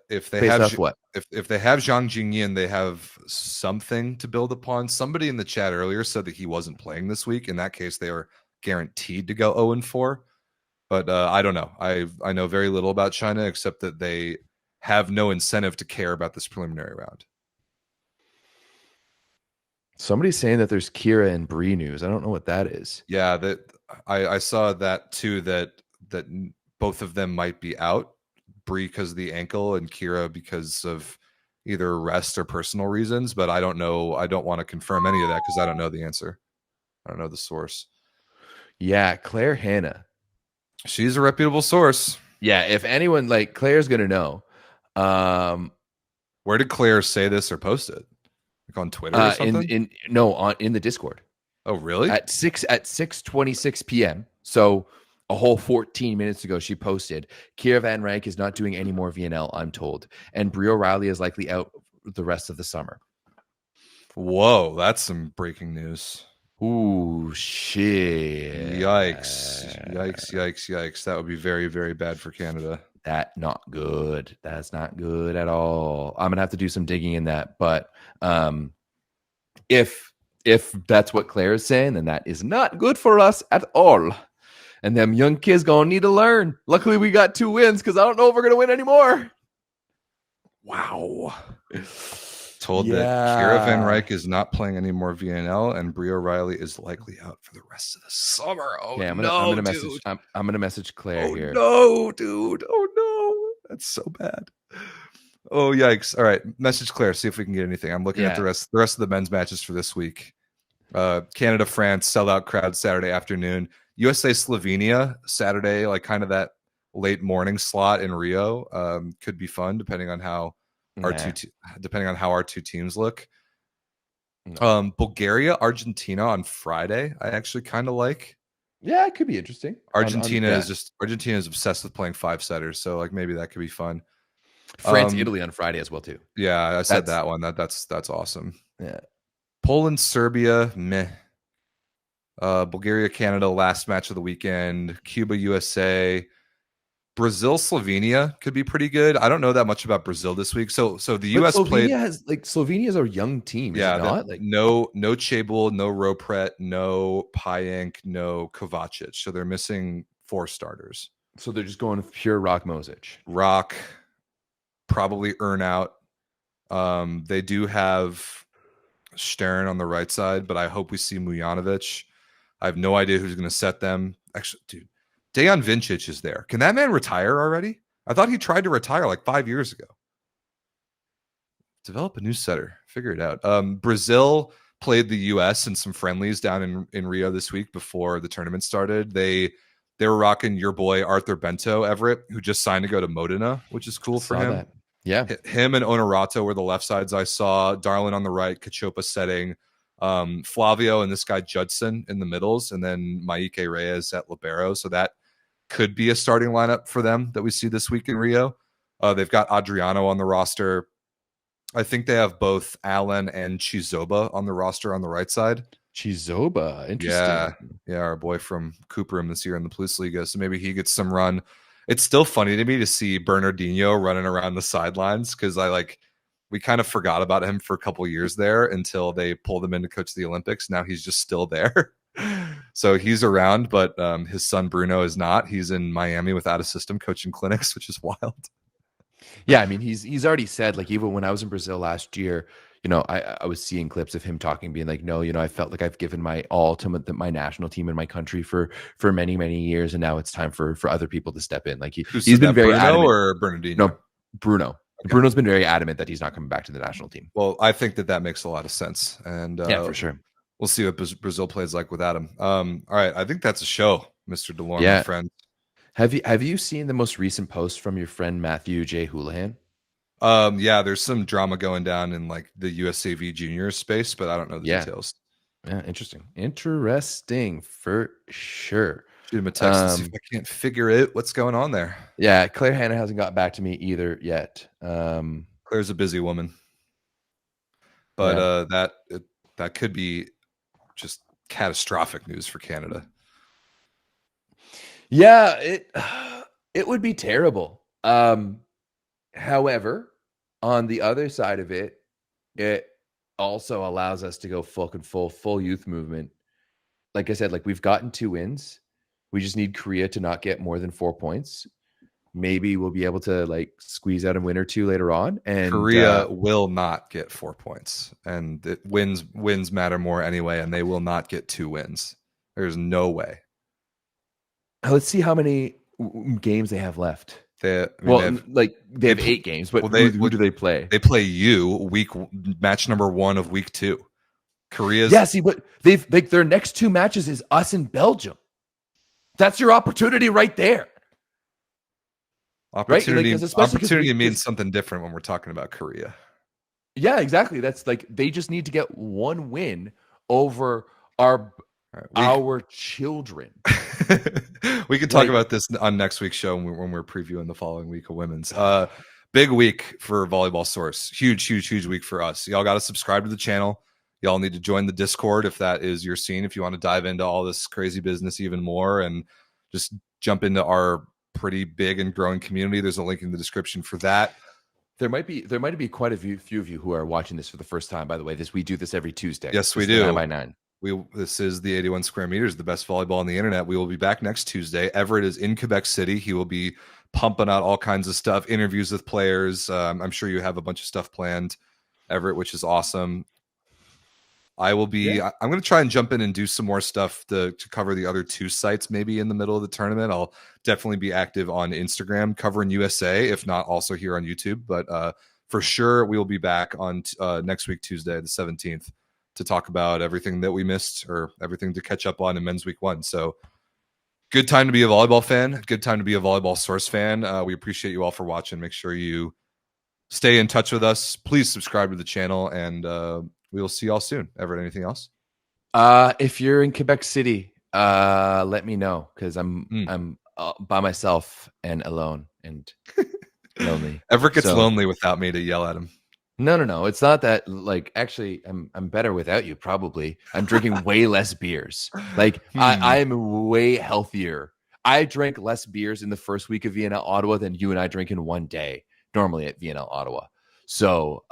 If they
Based
have
off what?
If they have Zhang Jingyin, they have something to build upon. Somebody in the chat earlier said that he wasn't playing this week. In that case, they are guaranteed to go 0-4. But I don't know. I know very little about China except that they have no incentive to care about this preliminary round.
Somebody's saying that there's Kira and Bree news. I don't know what that is.
Yeah, that I saw that too. That both of them might be out. Bree because of the ankle, and Kira because of either rest or personal reasons. But I don't know. I don't want to confirm any of that because I don't know the answer. I don't know the source.
Yeah, Claire Hanna.
She's a reputable source.
Yeah, if anyone Claire's gonna know.
Where did Claire say this or post it? Like on Twitter or something?
in the Discord.
Oh, really?
At 6:26 p.m. So a whole 14 minutes ago, she posted, Kira Van Rank is not doing any more VNL, I'm told. And Brie O'Reilly is likely out the rest of the summer.
Whoa, that's some breaking news.
Ooh, shit.
Yikes. That would be very, very bad for Canada.
That's not good. That's not good at all. I'm gonna have to do some digging in that. But if that's what Claire is saying, then that is not good for us at all. And them young kids gonna need to learn. Luckily, we got 2 wins because I don't know if we're gonna win anymore. Wow.
Told that Kira Van Ryk is not playing any more VNL, and Brie O'Reilly is likely out for the rest of the summer. Oh,
yeah, I'm gonna message Claire here.
No, dude. Oh no, that's so bad. Oh yikes! All right, message Claire. See if we can get anything. I'm looking at the rest of the men's matches for this week. Canada, France, sellout crowd Saturday afternoon. USA, Slovenia Saturday, like kind of that late morning slot in Rio. Could be fun depending on how our two teams look. Bulgaria, Argentina on Friday. I actually kind of like.
Yeah, it could be interesting.
Argentina is obsessed with playing 5-setters, so like maybe that could be fun.
France, Italy on Friday as well too.
Yeah, I said that one. That's awesome.
Yeah.
Poland, Serbia, meh. Bulgaria, Canada, last match of the weekend. Cuba, USA. Brazil, Slovenia could be pretty good. I don't know that much about Brazil this week. So the US played.
Slovenia is a young team.
Yeah, no Chabel, no Ropret, no Payank, no Kovacic. So they're missing 4 starters.
So they're just going with pure Rock Mosic.
Rock, probably Earnout. They do have Stern on the right side, but I hope we see Mujanovic. I have no idea who's going to set them. Actually, dude. Dejan Vincic is there. Can that man retire already? I thought he tried to retire like 5 years ago. Develop a new setter. Figure it out. Brazil played the U.S. in some friendlies down in Rio this week before the tournament started. They were rocking your boy Arthur Bento Everett, who just signed to go to Modena, which is cool for him.
Yeah.
Him and Honorato were the left sides I saw. Darlin on the right, Cachopa setting. Flavio and this guy Judson in the middles, and then Maike Reyes at libero. So that could be a starting lineup for them that we see this week in Rio. They've got Adriano on the roster. I think they have both Allen and Chizoba on the roster on the right side.
Chizoba, interesting.
Yeah, our boy from Cooperham this year in the Bundesliga. So maybe he gets some run. It's still funny to me to see Bernardinho running around the sidelines because we kind of forgot about him for a couple years there until they pulled him in to coach the Olympics. Now he's just still there. So he's around, but his son Bruno is not. He's in Miami with Out of System coaching clinics, which is wild.
Yeah, I mean, he's already said, like, even when I was in Brazil last year, I was seeing clips of him talking, being like, no, I felt like I've given my all to my national team and my country for many, many years, and now it's time for other people to step in. Like he's been very
Bruno
adamant.
Or Bernardino?
No, Bruno. Okay. Bruno's been very adamant that he's not coming back to the national team.
Well, I think that makes a lot of sense, and
yeah, for sure.
We'll see what Brazil plays like without him. All right, I think that's a show, Mr. Delorme, my friend.
Have you seen the most recent post from your friend Matthew J. Houlihan?
Yeah, there's some drama going down in like the USAV junior space, but I don't know the details.
Yeah, interesting for sure.
Shoot him a text and see if I can't figure it. What's going on there?
Yeah, Claire Hannah hasn't got back to me either yet.
Claire's a busy woman, but that could be just catastrophic news for Canada.
Yeah, it would be terrible. However, on the other side of it, it also allows us to go full youth movement. Like I said, like we've gotten 2 wins. We just need Korea to not get more than 4 points. Maybe we'll be able to like squeeze out a win or 2 later on. And
Korea will not get 4 points, and wins matter more anyway. And they will not get 2 wins. There's no way.
Let's see how many games they have left.
They have
8 games, but who do they play?
They play match number 1 of week 2. Korea's
but their next 2 matches is us and Belgium. That's your opportunity right there.
Opportunity,
right?
Opportunity means something different when we're talking about Korea.
Yeah, exactly. That's like they just need to get 1 win over our
All right.
Our children.
We can talk about this on next week's show when we're previewing the following week of women's. Big week for Volleyball Source. Huge week for us. Y'all got to subscribe to the channel. Y'all need to join the Discord if that is your scene. If you want to dive into all this crazy business even more and just jump into our pretty big and growing community, there's a link in the description for that.
There might be quite a few of you who are watching this for the first time. By the way, we do this every Tuesday.
Yes, we do.
9x9.
This is the 81 square meters, the best volleyball on the internet. We will be back next Tuesday. Everett is in Quebec City. He will be pumping out all kinds of stuff, interviews with players. I'm sure you have a bunch of stuff planned, Everett, which is awesome. I will be. Yeah. I'm going to try and jump in and do some more stuff to cover the other 2 sites maybe in the middle of the tournament. I'll definitely be active on Instagram covering USA, if not also here on YouTube. But for sure, we will be back on next week, Tuesday, the 17th. To talk about everything that we missed or everything to catch up on in men's week 1. So good time to be a volleyball fan. Good time to be a Volleyball Source fan. We appreciate you all for watching. Make sure you stay in touch with us. Please subscribe to the channel, and we will see y'all soon. Everett, anything else?
If you're in Quebec City, let me know, because I'm by myself and alone and lonely.
Everett gets lonely without me to yell at him.
No. It's not that. Like, actually, I'm better without you. Probably. I'm drinking way less beers. Like, I am way healthier. I drank less beers in the first week of VNL Ottawa than you and I drink in one day normally at VNL Ottawa. So,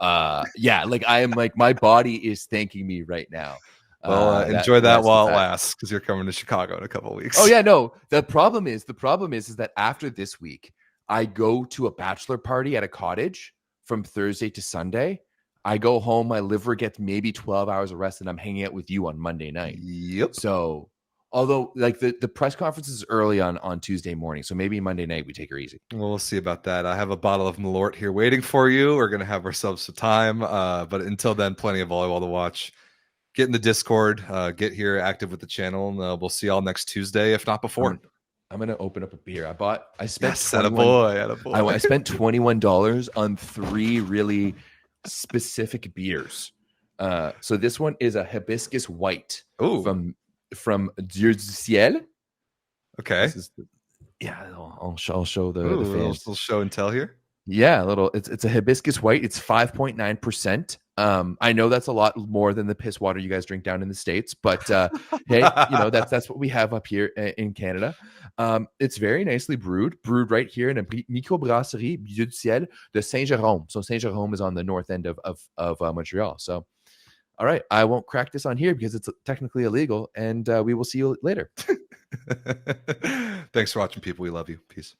yeah, like I am like my body is thanking me right now.
Well, enjoy that while it lasts, because you're coming to Chicago in a couple of weeks.
Oh yeah, no. The problem is that after this week, I go to a bachelor party at a cottage. From Thursday to Sunday, I go home, my liver gets maybe 12 hours of rest, and I'm hanging out with you on Monday night.
Yep.
So, although like the press conference is early on Tuesday morning, so maybe Monday night we take her easy.
Well, we'll see about that. I have a bottle of Malort here waiting for you. We're going to have ourselves some time. But until then, plenty of volleyball to watch. Get in the Discord, get here active with the channel, and we'll see y'all next Tuesday, if not before.
I'm gonna open up a beer. I spent
attaboy.
I spent $21 on 3 really specific beers. So this one is a hibiscus white.
Ooh.
from Dieu du Ciel.
Okay.
I'll show the fans.
Little show and tell here.
Yeah, it's a hibiscus white. It's 5.9%. I know that's a lot more than the piss water you guys drink down in the States, but hey, that's what we have up here in Canada. It's very nicely brewed right here in a microbrasserie Dieu du Ciel de Saint-Jérôme. So Saint-Jérôme is on the north end of Montreal. So, all right, I won't crack this on here because it's technically illegal, and we will see you later.
Thanks for watching, people. We love you. Peace.